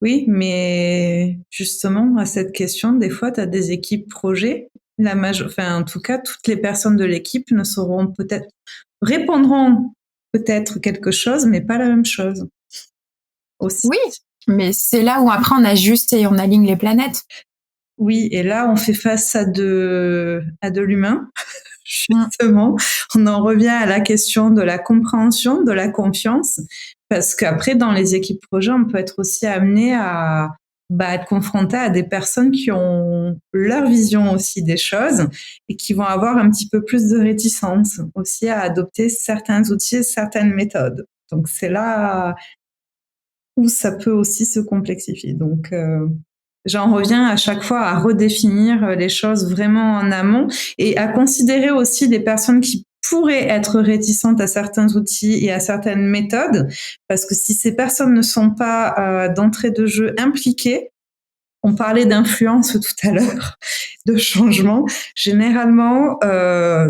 Oui, mais justement, à cette question, des fois, tu as des équipes projets. En tout cas, toutes les personnes de l'équipe ne sauront répondront peut-être quelque chose, mais pas la même chose. Aussi. Oui, mais c'est là où après on ajuste et on aligne les planètes. Oui, et là, on fait face à de l'humain. Justement, on en revient à la question de la compréhension, de la confiance, parce qu'après, dans les équipes projets, on peut être aussi amené à être confronté à des personnes qui ont leur vision aussi des choses et qui vont avoir un petit peu plus de réticence aussi à adopter certains outils et certaines méthodes. Donc, c'est là où ça peut aussi se complexifier. Donc, j'en reviens à chaque fois à redéfinir les choses vraiment en amont et à considérer aussi des personnes qui pourraient être réticentes à certains outils et à certaines méthodes, parce que si ces personnes ne sont pas d'entrée de jeu impliquées, on parlait d'influence tout à l'heure, de changement. Généralement,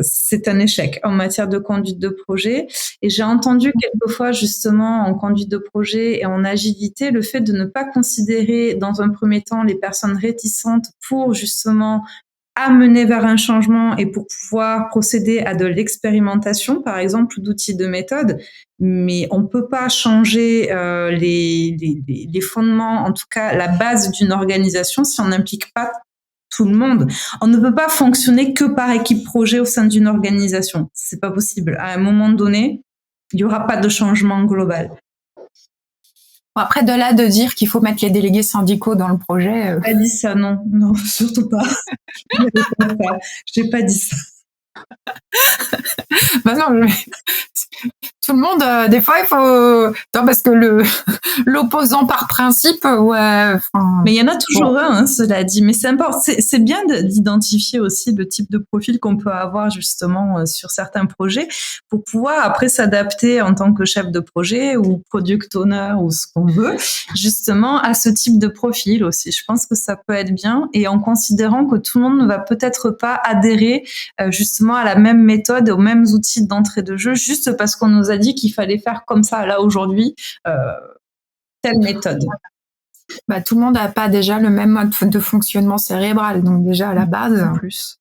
c'est un échec en matière de conduite de projet. Et j'ai entendu quelquefois, justement, en conduite de projet et en agilité, le fait de ne pas considérer, dans un premier temps, les personnes réticentes pour, justement, amener vers un changement et pour pouvoir procéder à de l'expérimentation, par exemple, d'outils de méthode. Mais on ne peut pas changer les fondements, en tout cas la base d'une organisation, si on n'implique pas tout le monde. On ne peut pas fonctionner que par équipe projet au sein d'une organisation. C'est pas possible. À un moment donné, il n'y aura pas de changement global. Après, de là de dire qu'il faut mettre les délégués syndicaux dans le projet. J'ai pas dit ça, non, surtout pas. J'ai pas dit ça. Bah non, tout le monde, des fois, il faut. Non, parce que l'opposant par principe, ouais. Mais il y en a toujours un, cela dit. Mais c'est important. C'est bien d'identifier aussi le type de profil qu'on peut avoir justement sur certains projets pour pouvoir après s'adapter en tant que chef de projet ou product owner ou ce qu'on veut, justement à ce type de profil aussi. Je pense que ça peut être bien et en considérant que tout le monde ne va peut-être pas adhérer justement à la même méthode et aux mêmes outils d'entrée de jeu juste parce qu'on nous a dit qu'il fallait faire comme ça là aujourd'hui telle méthode. Bah, tout le monde n'a pas déjà le même mode de fonctionnement cérébral, donc déjà à la base. En plus.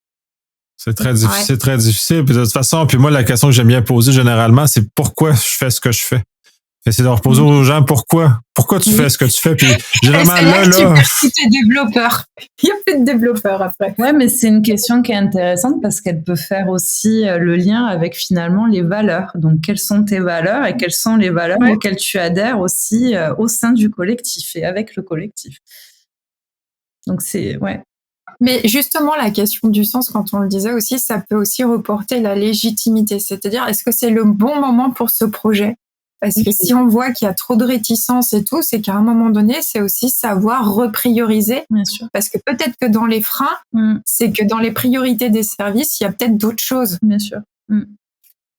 C'est très difficile, très difficile. Puis de toute façon, puis moi, la question que j'aime bien poser généralement, c'est pourquoi je fais ce que je fais. C'est de reposer aux gens pourquoi tu fais ce que tu fais. Puis généralement là, tu perds tous tes développeurs. Il n'y a plus de développeurs après. Ouais, mais c'est une question qui est intéressante parce qu'elle peut faire aussi le lien avec finalement les valeurs. Donc, quelles sont tes valeurs et quelles sont les valeurs auxquelles tu adhères aussi au sein du collectif et avec le collectif. Donc, c'est Mais justement, la question du sens, quand on le disait aussi, ça peut aussi reporter la légitimité. C'est-à-dire, est-ce que c'est le bon moment pour ce projet ? Parce que si on voit qu'il y a trop de réticence et tout, c'est qu'à un moment donné, c'est aussi savoir reprioriser. Bien sûr. Parce que peut-être que dans les freins, c'est que dans les priorités des services, il y a peut-être d'autres choses. Bien sûr.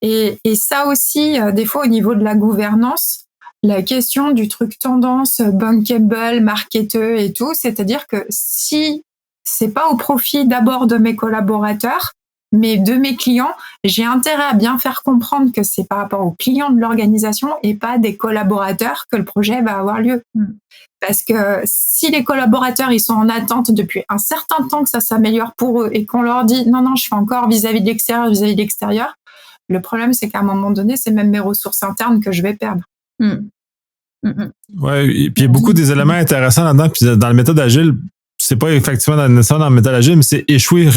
Et ça aussi, des fois, au niveau de la gouvernance, la question du truc tendance, bankable, marketeux et tout, c'est-à-dire que si c'est pas au profit d'abord de mes collaborateurs, mais de mes clients, j'ai intérêt à bien faire comprendre que c'est par rapport aux clients de l'organisation et pas des collaborateurs que le projet va avoir lieu. Parce que si les collaborateurs ils sont en attente depuis un certain temps que ça s'améliore pour eux et qu'on leur dit non, je fais encore vis-à-vis de l'extérieur, le problème c'est qu'à un moment donné, c'est même mes ressources internes que je vais perdre. Ouais, et puis il y a beaucoup des éléments intéressants là-dedans. Puis dans la méthode agile, c'est pas effectivement nécessairement dans la méthode agile, mais c'est échouer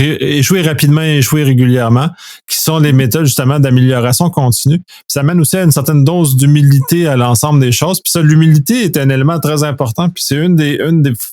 rapidement et échouer régulièrement, qui sont les méthodes justement d'amélioration continue. Puis ça mène aussi à une certaine dose d'humilité à l'ensemble des choses. Puis ça, l'humilité est un élément très important. Puis c'est une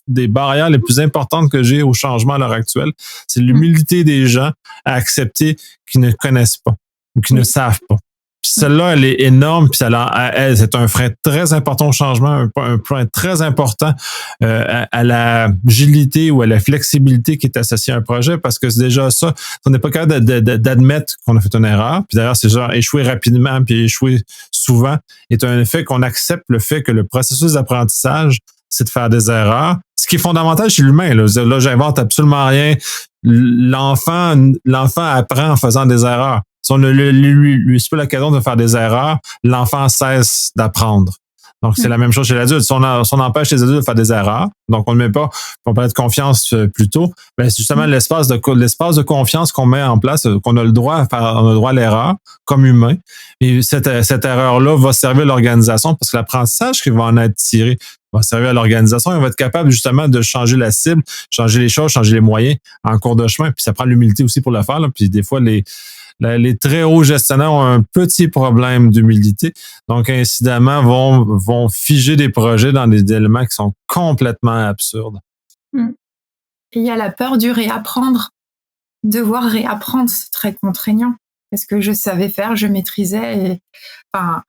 des barrières les plus importantes que j'ai au changement à l'heure actuelle. C'est l'humilité des gens à accepter qu'ils ne connaissent pas ou qu'ils ne savent pas. Puis celle-là, elle est énorme, puis c'est un frein très important au changement, un point très important à l'agilité ou à la flexibilité qui est associée à un projet, parce que c'est déjà ça. On n'est pas capable d'admettre qu'on a fait une erreur, puis d'ailleurs, c'est genre échouer rapidement, puis échouer souvent, est un effet qu'on accepte le fait que le processus d'apprentissage, c'est de faire des erreurs. Ce qui est fondamental chez l'humain, là j'invente absolument rien. L'enfant apprend en faisant des erreurs. Si on ne lui c'est pas l'occasion de faire des erreurs, l'enfant cesse d'apprendre. Donc, c'est la même chose chez l'adulte. Si on empêche les adultes de faire des erreurs, donc on ne met pas, on parlait de confiance plus tôt, ben c'est justement l'espace de confiance qu'on met en place, qu'on a le droit à faire, on a le droit à l'erreur comme humain. Et cette erreur-là va servir à l'organisation parce que l'apprentissage qui va en être tiré va servir à l'organisation. On va être capable justement de changer la cible, changer les choses, changer les moyens en cours de chemin. Puis ça prend l'humilité aussi pour le faire. Là. Puis des fois, les très hauts gestionnaires ont un petit problème d'humilité. Donc, incidemment, vont figer des projets dans des éléments qui sont complètement absurdes. Il y a la peur du réapprendre. Devoir réapprendre, c'est très contraignant. Parce que je savais faire, je maîtrisais. Et, enfin,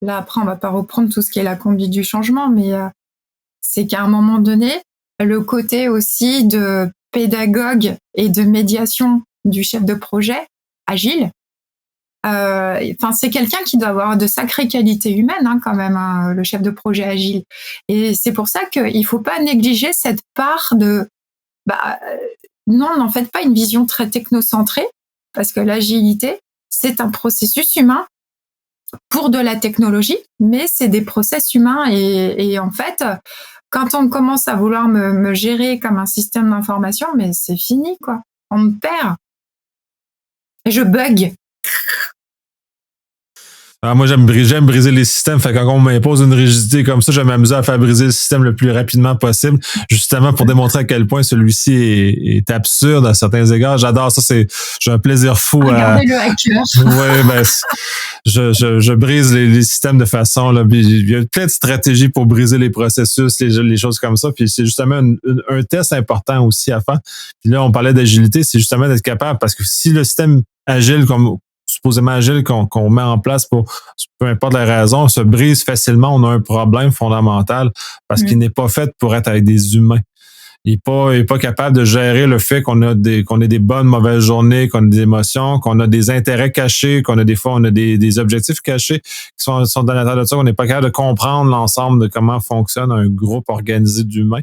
là, après, on va pas reprendre tout ce qui est la conduite du changement, mais c'est qu'à un moment donné, le côté aussi de pédagogue et de médiation du chef de projet agile, c'est quelqu'un qui doit avoir de sacrées qualités humaines quand même, hein, le chef de projet agile. Et c'est pour ça qu'il faut pas négliger cette part de non, n'en faites pas une vision très technocentrée, parce que l'agilité, c'est un processus humain pour de la technologie, mais c'est des process humains et en fait, quand on commence à vouloir me gérer comme un système d'information, mais c'est fini, quoi. On me perd. Je bug. Alors moi, j'aime briser les systèmes. Fait que quand on m'impose une rigidité comme ça, je vais m'amuser à faire briser le système le plus rapidement possible, justement pour démontrer à quel point celui-ci est absurde à certains égards. J'adore ça. J'ai un plaisir fou Regardez le hacker. Ouais, je brise les systèmes de façon, là. Il y a plein de stratégies pour briser les processus, les choses comme ça. Puis c'est justement un test important aussi à faire. Puis là, on parlait d'agilité, c'est justement d'être capable, parce que si le système agile, comme supposément agile qu'on met en place pour peu importe la raison, se brise facilement, on a un problème fondamental parce qu'il n'est pas fait pour être avec des humains. Il n'est pas capable de gérer le fait qu'on ait des bonnes, mauvaises journées, qu'on a des émotions, qu'on a des intérêts cachés, qu'on a des fois, on a des objectifs cachés qui sont dans l'intérieur de ça, qu'on n'est pas capable de comprendre l'ensemble de comment fonctionne un groupe organisé d'humains.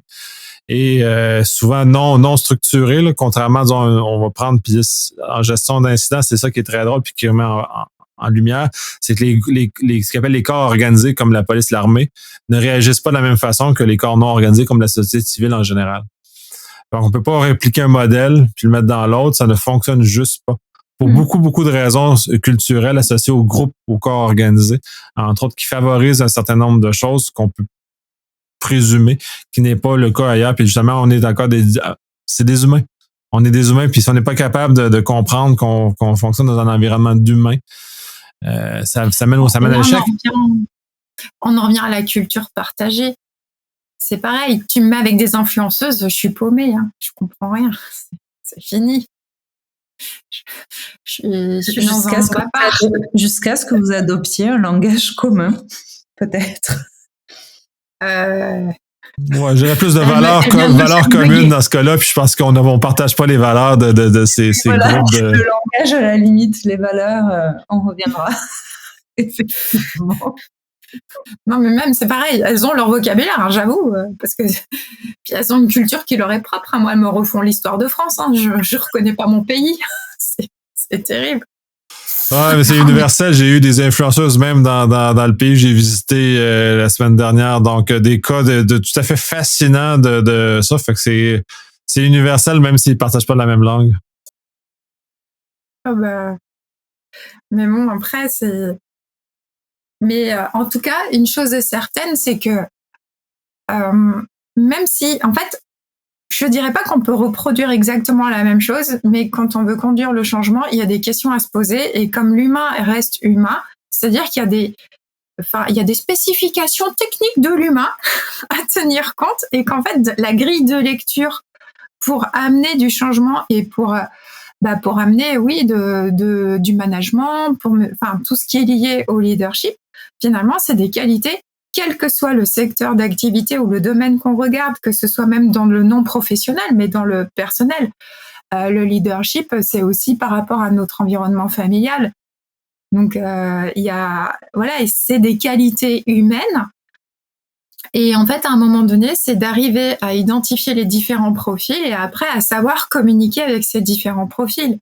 Et souvent non structuré, là, contrairement à, on va prendre, puis en gestion d'incidents, c'est ça qui est très drôle puis qui remet en lumière, c'est que ce qu'on appelle les corps organisés comme la police, l'armée, ne réagissent pas de la même façon que les corps non organisés comme la société civile en général. Donc, on peut pas répliquer un modèle puis le mettre dans l'autre, ça ne fonctionne juste pas. Pour beaucoup de raisons culturelles associées au groupe, au corps organisé, entre autres qui favorisent un certain nombre de choses qu'on peut présumer, qui n'est pas le cas ailleurs. Puis justement, on est encore c'est des humains. On est des humains, puis si on n'est pas capable de comprendre qu'on fonctionne dans un environnement d'humains, ça mène à l'échec. On en revient à la culture partagée. C'est pareil, tu me mets avec des influenceuses, je suis paumée, hein. Je comprends rien. C'est fini. Je suis jusqu'à ce que vous adoptiez un langage commun, peut-être. Ouais, j'aurais plus de valeurs communes dans ce cas-là, puis je pense qu'on ne partage pas les valeurs de ces groupes de... Le langage, à la limite, les valeurs, on reviendra. Effectivement. Non, mais même, c'est pareil, elles ont leur vocabulaire, hein, j'avoue, parce que puis elles ont une culture qui leur est propre. Hein. Moi, elles me refont l'histoire de France, hein. Je reconnais pas mon pays. C'est terrible. Ouais, mais c'est universel. J'ai eu des influenceuses même dans le pays que j'ai visité la semaine dernière. Donc, des cas de tout à fait fascinants de ça. Fait que c'est universel, même s'ils partagent pas la même langue. Mais bon, après, c'est... Mais en tout cas, une chose est certaine, c'est que même si, en fait, je dirais pas qu'on peut reproduire exactement la même chose, mais quand on veut conduire le changement, il y a des questions à se poser. Et comme l'humain reste humain, c'est-à-dire qu'il y a des spécifications techniques de l'humain à tenir compte, et qu'en fait, la grille de lecture pour amener du changement et pour amener, oui, du management, tout ce qui est lié au leadership, finalement, c'est des qualités, quel que soit le secteur d'activité ou le domaine qu'on regarde, que ce soit même dans le non professionnel, mais dans le personnel. Le leadership, c'est aussi par rapport à notre environnement familial. Donc, c'est des qualités humaines. Et en fait, à un moment donné, c'est d'arriver à identifier les différents profils et après à savoir communiquer avec ces différents profils.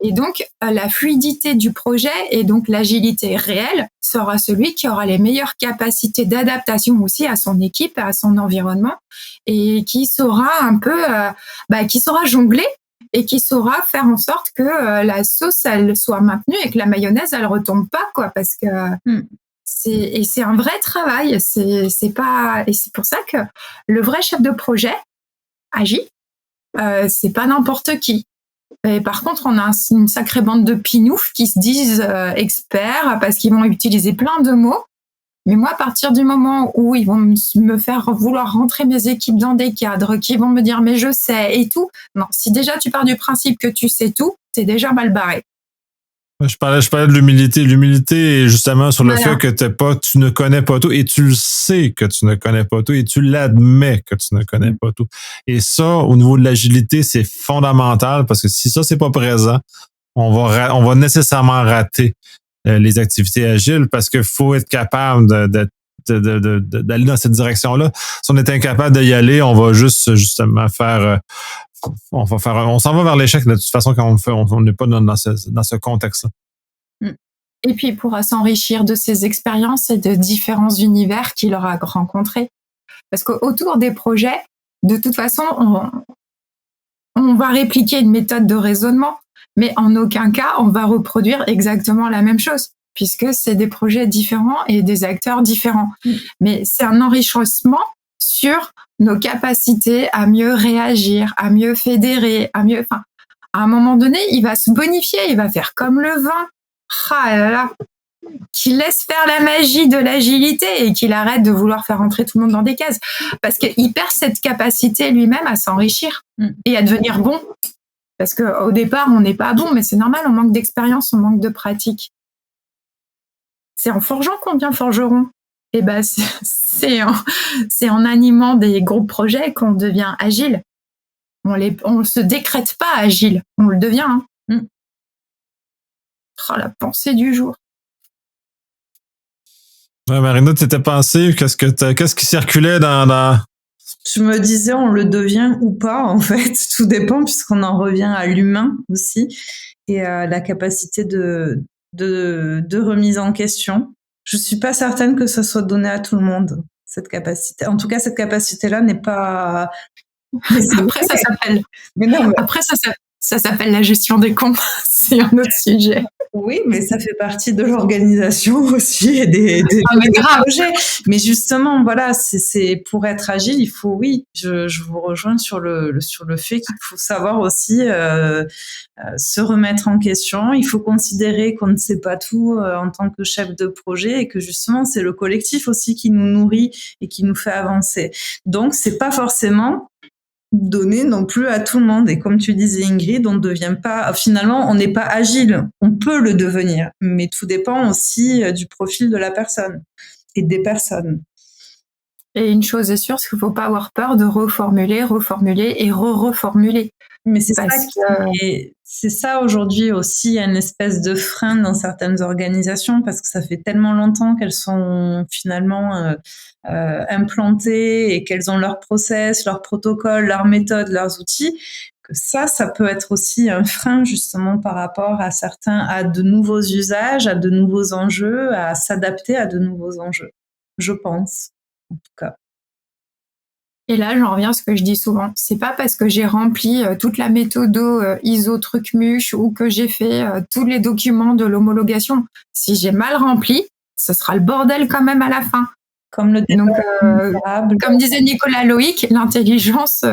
Et donc, la fluidité du projet et donc l'agilité réelle sera celui qui aura les meilleures capacités d'adaptation aussi à son équipe, à son environnement, et qui saura un peu, qui saura jongler et qui saura faire en sorte que la sauce, elle soit maintenue et que la mayonnaise, elle retombe pas, quoi, parce que c'est un vrai travail. C'est pas, et c'est pour ça que le vrai chef de projet agit. C'est pas n'importe qui. Et par contre, on a une sacrée bande de pinoufs qui se disent experts parce qu'ils vont utiliser plein de mots. Mais moi, à partir du moment où ils vont me faire vouloir rentrer mes équipes dans des cadres, qui vont me dire mais je sais et tout, non, si déjà tu pars du principe que tu sais tout, t'es déjà mal barré. Je parlais de l'humilité. L'humilité est justement sur le fait que tu ne connais pas tout et tu le sais que tu ne connais pas tout et tu l'admets que tu ne connais pas tout. Et ça, au niveau de l'agilité, c'est fondamental parce que si ça, c'est pas présent, on va nécessairement rater les activités agiles parce qu'il faut être capable d'aller dans cette direction-là. Si on est incapable d'y aller, on va justement faire... on s'en va vers l'échec de toute façon quand on n'est pas dans ce contexte-là. Et puis il pourra s'enrichir de ses expériences et de différents univers qu'il aura rencontrés. Parce qu'autour des projets, de toute façon, on va répliquer une méthode de raisonnement, mais en aucun cas on va reproduire exactement la même chose, puisque c'est des projets différents et des acteurs différents. Mais c'est un enrichissement sur nos capacités à mieux réagir, à mieux fédérer, à un moment donné, il va se bonifier, il va faire comme le vin. Ah là là, qu'il laisse faire la magie de l'agilité et qu'il arrête de vouloir faire entrer tout le monde dans des cases. Parce qu'il perd cette capacité lui-même à s'enrichir et à devenir bon. Parce qu'au départ, on n'est pas bon, mais c'est normal, on manque d'expérience, on manque de pratique. C'est en forgeant qu'on devient forgeron. Et c'est en animant des gros projets qu'on devient agile. On se décrète pas agile, on le devient. Oh, la pensée du jour. Ouais, Marina, t'étais pensée, qu'est-ce qui circulait dans... Je me disais, on le devient ou pas, en fait. Tout dépend, puisqu'on en revient à l'humain aussi et à la capacité de remise en question. Je suis pas certaine que ça soit donné à tout le monde, cette capacité. En tout cas, cette capacité-là n'est pas... Après, ça s'appelle... Après, ça s'appelle la gestion des cons. C'est un autre sujet. Oui, mais ça fait partie de l'organisation aussi et des projets. Mais justement, voilà, c'est pour être agile, il faut, oui, je vous rejoins sur le fait qu'il faut savoir aussi se remettre en question. Il faut considérer qu'on ne sait pas tout en tant que chef de projet et que justement, c'est le collectif aussi qui nous nourrit et qui nous fait avancer. Donc, c'est pas forcément donné non plus à tout le monde. Et comme tu disais, Ingrid, on ne devient pas, finalement, on n'est pas agile. On peut le devenir, mais tout dépend aussi du profil de la personne et des personnes. Et une chose est sûre, c'est qu'il ne faut pas avoir peur de reformuler et reformuler. Mais c'est ça aujourd'hui aussi, il y a une espèce de frein dans certaines organisations parce que ça fait tellement longtemps qu'elles sont finalement implantées et qu'elles ont leur process, leurs protocoles, leurs méthodes, leurs outils, que ça peut être aussi un frein justement par rapport à de nouveaux usages, à de nouveaux enjeux, à s'adapter à de nouveaux enjeux, je pense, en tout cas. Et là, j'en reviens à ce que je dis souvent. C'est pas parce que j'ai rempli toute la méthode ISO truc-muche ou que j'ai fait tous les documents de l'homologation. Si j'ai mal rempli, ce sera le bordel quand même à la fin. Comme disait Nicolas Loïc, l'intelligence,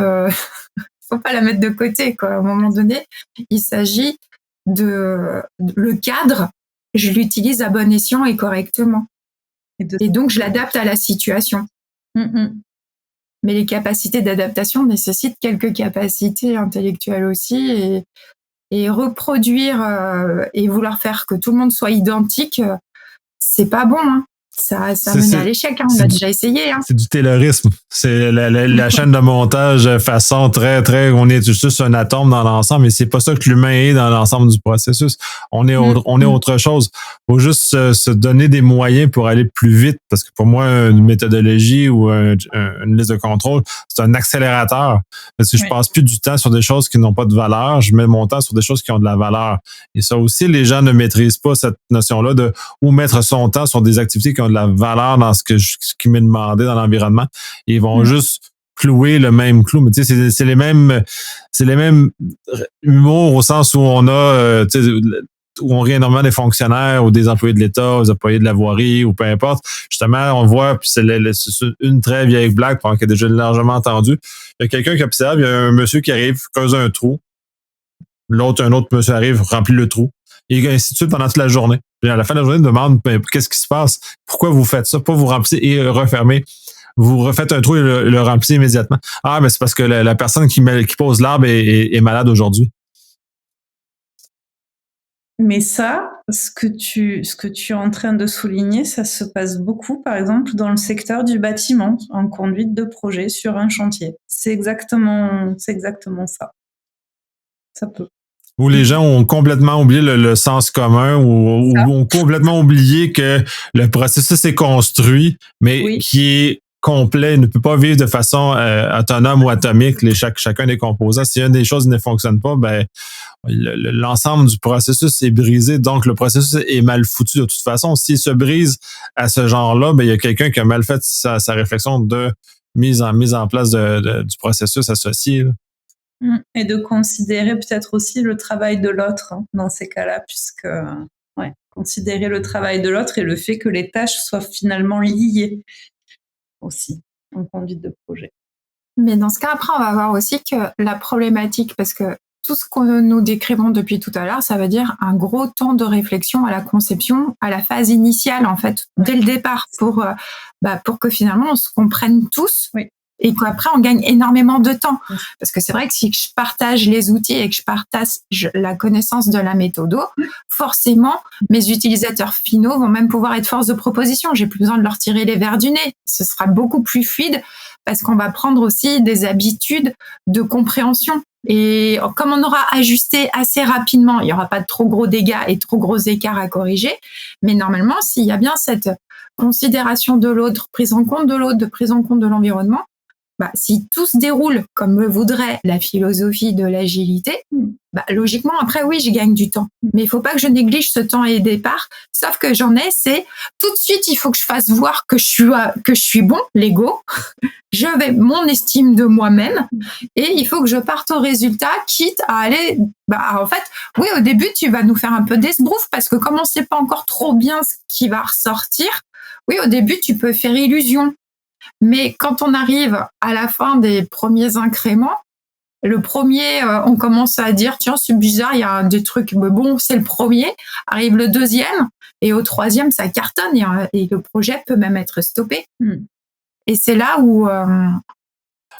faut pas la mettre de côté, quoi. À un moment donné, il s'agit le cadre, je l'utilise à bon escient et correctement. Et donc, je l'adapte à la situation. Mais les capacités d'adaptation nécessitent quelques capacités intellectuelles aussi et reproduire et vouloir faire que tout le monde soit identique, c'est pas bon. ça mène à l'échec. On a déjà essayé. C'est du taylorisme. C'est la chaîne de montage façon très, très... On est juste un atome dans l'ensemble, mais c'est pas ça que l'humain est dans l'ensemble du processus. On est autre chose. Faut juste se donner des moyens pour aller plus vite, parce que pour moi, une méthodologie ou une liste de contrôle, c'est un accélérateur. Parce que je passe plus du temps sur des choses qui n'ont pas de valeur, je mets mon temps sur des choses qui ont de la valeur. Et ça aussi, les gens ne maîtrisent pas cette notion-là de où mettre son temps sur des activités qui ont de la valeur dans ce qui m'est demandé dans l'environnement. Et ils vont juste clouer le même clou. Mais tu sais, c'est les mêmes humours au sens où on a, où on rit énormément des fonctionnaires ou des employés de l'État, des employés de la voirie ou peu importe. Justement, on voit, puis c'est une très vieille blague qu'on a déjà largement entendue. Il y a quelqu'un qui observe, il y a un monsieur qui arrive, creuse un trou. Un autre monsieur arrive, remplit le trou. Et ainsi de suite pendant toute la journée. Puis à la fin de la journée, il demande qu'est-ce qui se passe? Pourquoi vous faites ça? Pas vous remplissez et refermez. Vous refaites un trou et le remplissez immédiatement. Ah, mais c'est parce que la personne qui pose l'arbre est malade aujourd'hui. Mais ça, ce que tu es en train de souligner, ça se passe beaucoup, par exemple, dans le secteur du bâtiment, en conduite de projet sur un chantier. C'est exactement ça. Ça peut. Où les gens ont complètement oublié le sens commun ou ont complètement oublié que le processus est construit, mais qui est complet, ne peut pas vivre de façon autonome ou atomique, chacun des composants. Si une des choses ne fonctionne pas, ben l'ensemble du processus est brisé, donc le processus est mal foutu de toute façon. S'il se brise à ce genre-là, ben il y a quelqu'un qui a mal fait sa réflexion de mise en place du processus associé, là. Et de considérer peut-être aussi le travail de l'autre dans ces cas-là, puisque considérer le travail de l'autre et le fait que les tâches soient finalement liées aussi en conduite de projet. Mais dans ce cas, après, on va voir aussi que la problématique, parce que tout ce que nous décrivons depuis tout à l'heure, ça veut dire un gros temps de réflexion à la conception, à la phase initiale, en fait, dès le départ, pour que finalement on se comprenne tous. Oui. Et qu'après, on gagne énormément de temps. Parce que c'est vrai que si je partage les outils et que je partage la connaissance de la méthode, forcément, mes utilisateurs finaux vont même pouvoir être force de proposition. J'ai plus besoin de leur tirer les verres du nez. Ce sera beaucoup plus fluide parce qu'on va prendre aussi des habitudes de compréhension. Et comme on aura ajusté assez rapidement, il n'y aura pas de trop gros dégâts et trop gros écarts à corriger. Mais normalement, s'il y a bien cette considération de l'autre, prise en compte de l'autre, de prise en compte de l'environnement, si tout se déroule comme le voudrait la philosophie de l'agilité, logiquement, après, oui, je gagne du temps. Mais il faut pas que je néglige ce temps et départ. Sauf que c'est tout de suite, il faut que je fasse voir que je suis bon, l'ego. Mon estime de moi-même. Et il faut que je parte au résultat, quitte à aller, en fait, oui, au début, tu vas nous faire un peu d'esbrouf parce que comme on sait pas encore trop bien ce qui va ressortir, oui, au début, tu peux faire illusion. Mais quand on arrive à la fin des premiers incréments, le premier, on commence à dire, tiens, c'est bizarre, il y a des trucs, mais bon, c'est le premier, arrive le deuxième, et au troisième, ça cartonne, et le projet peut même être stoppé. Et c'est là où...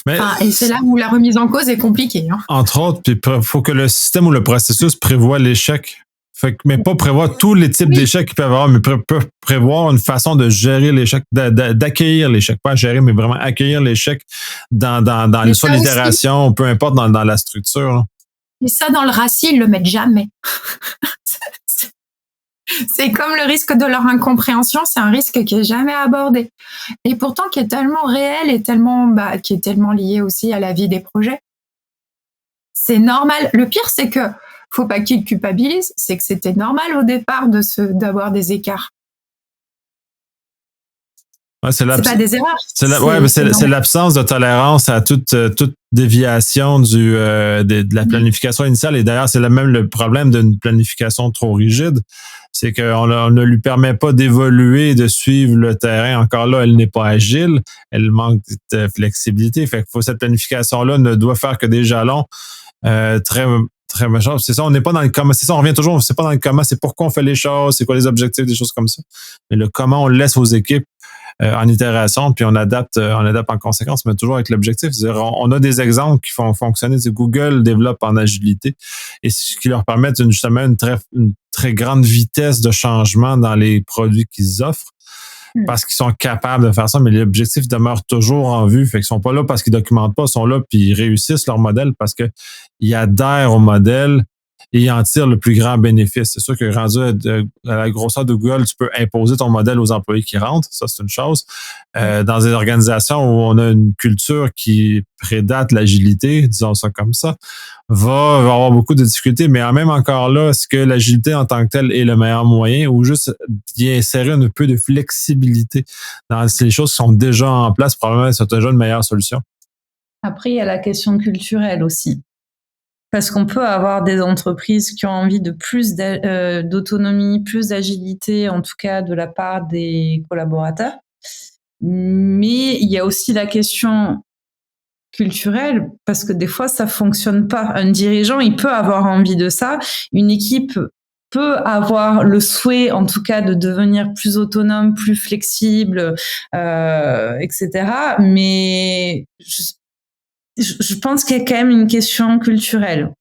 c'est là où la remise en cause est compliquée. Entre autres, il faut que le système ou le processus prévoit l'échec. Mais pas prévoir tous les types d'échecs qu'il peut y avoir, mais prévoir une façon de gérer l'échec, d'accueillir l'échec. Pas gérer, mais vraiment accueillir l'échec dans soit l'itération, peu importe dans la structure. Là. Et ça, dans le RACI, ils le mettent jamais. C'est comme le risque de leur incompréhension, c'est un risque qui est jamais abordé. Et pourtant, qui est tellement réel et qui est tellement lié aussi à la vie des projets. C'est normal. Le pire, c'est que faut pas qu'ils culpabilisent, c'est que c'était normal au départ d'avoir des écarts. Ouais, c'est pas des erreurs. C'est l'absence de tolérance à toute déviation de la planification initiale. Et d'ailleurs, c'est même le problème d'une planification trop rigide. C'est qu'on ne lui permet pas d'évoluer et de suivre le terrain. Encore là, elle n'est pas agile. Elle manque de flexibilité. Fait que cette planification-là ne doit faire que des jalons très méchant. C'est ça, on n'est pas dans le comment. C'est ça, on revient toujours, c'est pas dans le comment, c'est pourquoi on fait les choses, c'est quoi les objectifs, des choses comme ça. Mais le comment, on le laisse aux équipes en itération, puis on adapte en conséquence, mais toujours avec l'objectif. C'est-à-dire, on a des exemples qui font fonctionner. Google développe en agilité et ce qui leur permet justement une très grande vitesse de changement dans les produits qu'ils offrent. parce qu'ils sont capables de faire ça, mais l'objectif demeure toujours en vue. Fait qu'ils sont pas là parce qu'ils documentent pas, ils sont là puis ils réussissent leur modèle parce que ils adhèrent au modèle et ils en tirent le plus grand bénéfice. C'est sûr que rendu à la grosseur de Google, tu peux imposer ton modèle aux employés qui rentrent. Ça, c'est une chose. Dans des organisations où on a une culture qui prédate l'agilité, disons ça comme ça, va avoir beaucoup de difficultés. Mais même encore là, est-ce que l'agilité en tant que telle est le meilleur moyen ou juste d'y insérer un peu de flexibilité dans les choses qui sont déjà en place, probablement c'est déjà une meilleure solution. Après, il y a la question culturelle aussi. Parce qu'on peut avoir des entreprises qui ont envie de plus d'autonomie, plus d'agilité, en tout cas de la part des collaborateurs. Mais il y a aussi la question culturelle, parce que des fois, ça fonctionne pas. Un dirigeant, il peut avoir envie de ça. Une équipe peut avoir le souhait, en tout cas, de devenir plus autonome, plus flexible, etc. Mais je pense qu'il y a quand même une question culturelle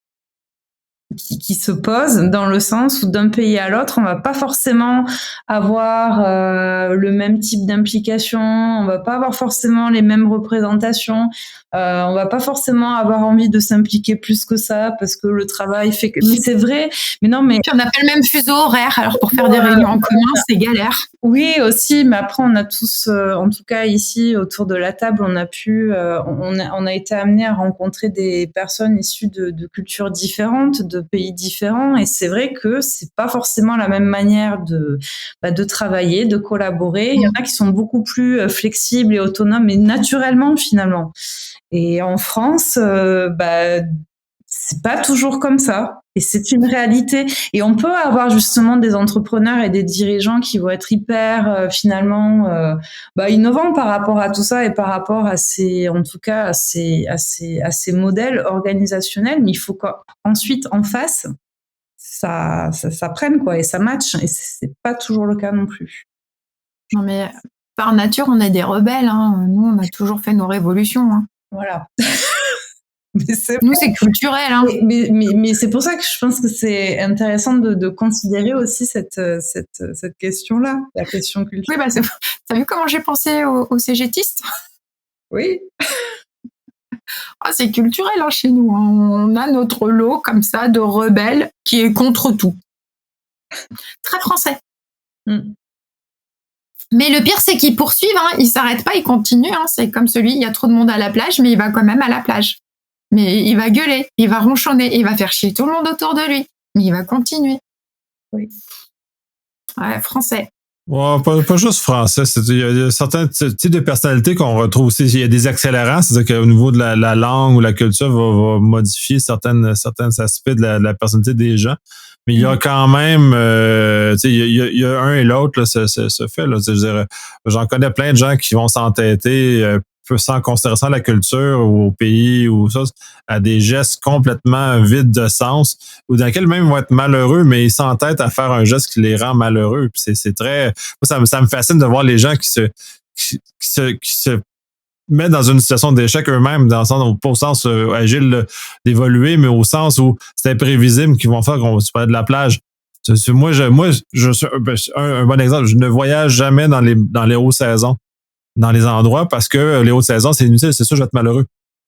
qui se pose dans le sens où d'un pays à l'autre, on va pas forcément avoir le même type d'implication, on va pas avoir forcément les mêmes représentations, on va pas forcément avoir envie de s'impliquer plus que ça parce que le travail fait que... Mais c'est vrai, mais non, mais... Puis on n'a pas le même fuseau horaire, alors pour faire des réunions en commun, c'est galère. Oui, aussi, mais après, on a tous, en tout cas ici, autour de la table, on a pu, on a été amené à rencontrer des personnes issues de cultures différentes, de pays différents, et c'est vrai que c'est pas forcément la même manière de travailler, de collaborer. Il y en a qui sont beaucoup plus flexibles et autonomes, et naturellement, finalement. Et en France, c'est pas toujours comme ça. Et c'est une réalité. Et on peut avoir justement des entrepreneurs et des dirigeants qui vont être hyper, finalement, innovants par rapport à tout ça et par rapport à ces modèles organisationnels. Mais il faut qu'ensuite, en face, ça prenne, quoi, et ça matche. Et c'est pas toujours le cas non plus. Non, mais par nature, on est des rebelles, hein. Nous, on a toujours fait nos révolutions, hein. Voilà. Nous, c'est culturel, hein. Mais c'est pour ça que je pense que c'est intéressant de considérer aussi cette question-là, la question culturelle. Oui, t'as vu comment j'ai pensé aux cégétistes? Oui. Ah, c'est culturel, hein, chez nous, hein. On a notre lot comme ça de rebelles qui est contre tout. Très français. Mais le pire, c'est qu'ils poursuivent, hein. Ils s'arrêtent pas, ils continuent, hein. C'est comme celui, il y a trop de monde à la plage, mais il va quand même à la plage. Mais il va gueuler, il va ronchonner, il va faire chier tout le monde autour de lui. Mais il va continuer. Oui. Ouais, français. Ouais, pas juste français. Il y a certains types de personnalités qu'on retrouve aussi. Il y a des accélérants, c'est-à-dire qu'au niveau de la langue ou la culture va modifier certains aspects de la personnalité des gens. Mais il y a quand même, il y a un et l'autre, là, ce fait. Là, je veux dire, j'en connais plein de gens qui vont s'entêter sans considération à la culture ou au pays ou ça, à des gestes complètement vides de sens ou dans lesquels même ils vont être malheureux, mais ils s'entêtent à faire un geste qui les rend malheureux. Puis c'est très... Ça me fascine de voir les gens qui se mettent dans une situation d'échec eux-mêmes, dans le sens, pas au sens agile d'évoluer, mais au sens où c'est imprévisible qu'ils vont faire qu'on se parle de la plage. Moi, je suis un bon exemple. Je ne voyage jamais dans les hautes saisons, dans les endroits, parce que les hautes saisons, c'est inutile, c'est sûr, je vais être malheureux.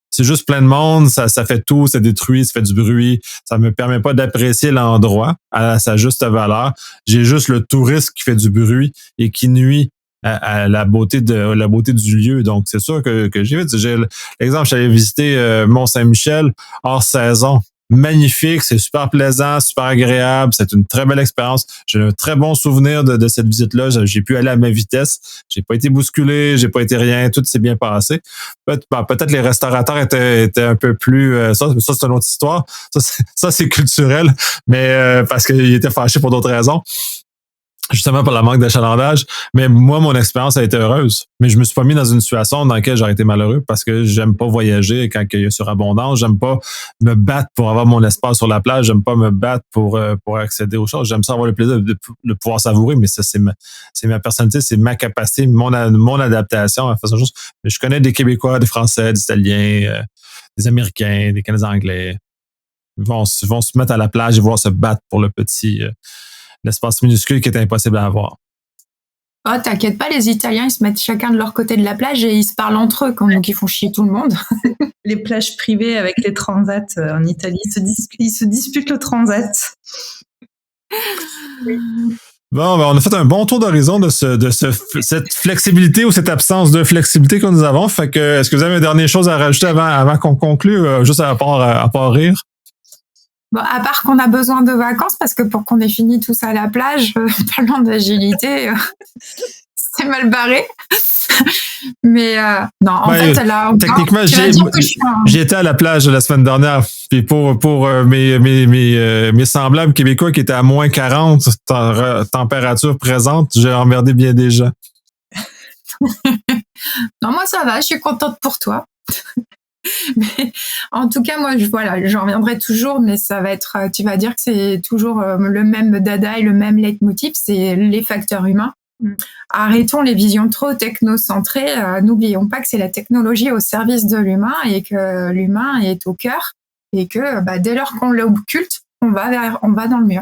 C'est juste plein de monde, ça fait tout, ça détruit, ça fait du bruit, ça me permet pas d'apprécier l'endroit à sa juste valeur. J'ai juste le touriste qui fait du bruit et qui nuit à la beauté du lieu. Donc, c'est sûr que j'ai fait. J'ai l'exemple, j'allais visiter Mont-Saint-Michel hors saison. Magnifique, c'est super plaisant, super agréable, c'est une très belle expérience. J'ai un très bon souvenir de cette visite-là. J'ai pu aller à ma vitesse, j'ai pas été bousculé, j'ai pas été rien, tout s'est bien passé. Peut-être les restaurateurs étaient un peu plus... ça c'est une autre histoire. Ça c'est culturel, mais parce qu'ils étaient fâchés pour d'autres raisons. Justement pour la manque d'achalandage. Mais moi, mon expérience a été heureuse. Mais je me suis pas mis dans une situation dans laquelle j'aurais été malheureux parce que j'aime pas voyager quand il y a surabondance. J'aime pas me battre pour avoir mon espace sur la plage. J'aime pas me battre pour accéder aux choses. J'aime ça avoir le plaisir de pouvoir savourer, mais ça, c'est ma personnalité, c'est ma capacité, mon adaptation à faire ça. Mais je connais des Québécois, des Français, des Italiens, des Américains, des Canadiens anglais. Ils vont se mettre à la plage et vont se battre pour l'espace minuscule qui est impossible à avoir. Oh, t'inquiète pas, les Italiens, ils se mettent chacun de leur côté de la plage et ils se parlent entre eux, donc ils font chier tout le monde. Les plages privées avec les transats en Italie, ils se disputent le transat. Bon, ben on a fait un bon tour d'horizon de cette flexibilité ou cette absence de flexibilité que nous avons. Fait que, est-ce que vous avez une dernière chose à rajouter avant qu'on conclue, juste à part rire? Bon, à part qu'on a besoin de vacances, parce que pour qu'on ait fini tout ça à la plage, parlant d'agilité, c'est mal barré. Mais non, en fait, là, techniquement, j'étais à la plage la semaine dernière. Puis pour mes semblables québécois qui étaient à moins 40 température présente, j'ai emmerdé bien des gens. Non, moi ça va, je suis contente pour toi. Mais en tout cas, moi, j'en reviendrai toujours, mais ça va être, tu vas dire que c'est toujours le même dada et le même leitmotiv, c'est les facteurs humains. Arrêtons les visions trop technocentrées. N'oublions pas que c'est la technologie au service de l'humain et que l'humain est au cœur et que dès lors qu'on l'occulte, on va dans le mur.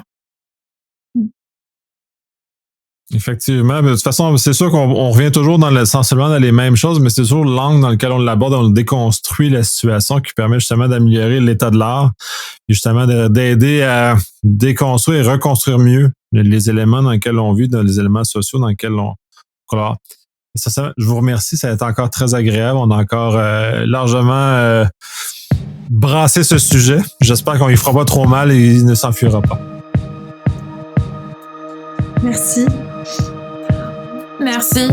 Effectivement, mais de toute façon, c'est sûr qu'on revient toujours essentiellement dans les mêmes choses, mais c'est toujours l'angle dans lequel on l'aborde, on déconstruit la situation qui permet justement d'améliorer l'état de l'art et justement d'aider à déconstruire et reconstruire mieux les éléments dans lesquels on vit, dans les éléments sociaux dans lesquels on collabore. Ça, je vous remercie, ça a été encore très agréable. On a encore largement brassé ce sujet. J'espère qu'on y fera pas trop mal et il ne s'enfuira pas. Merci. Merci.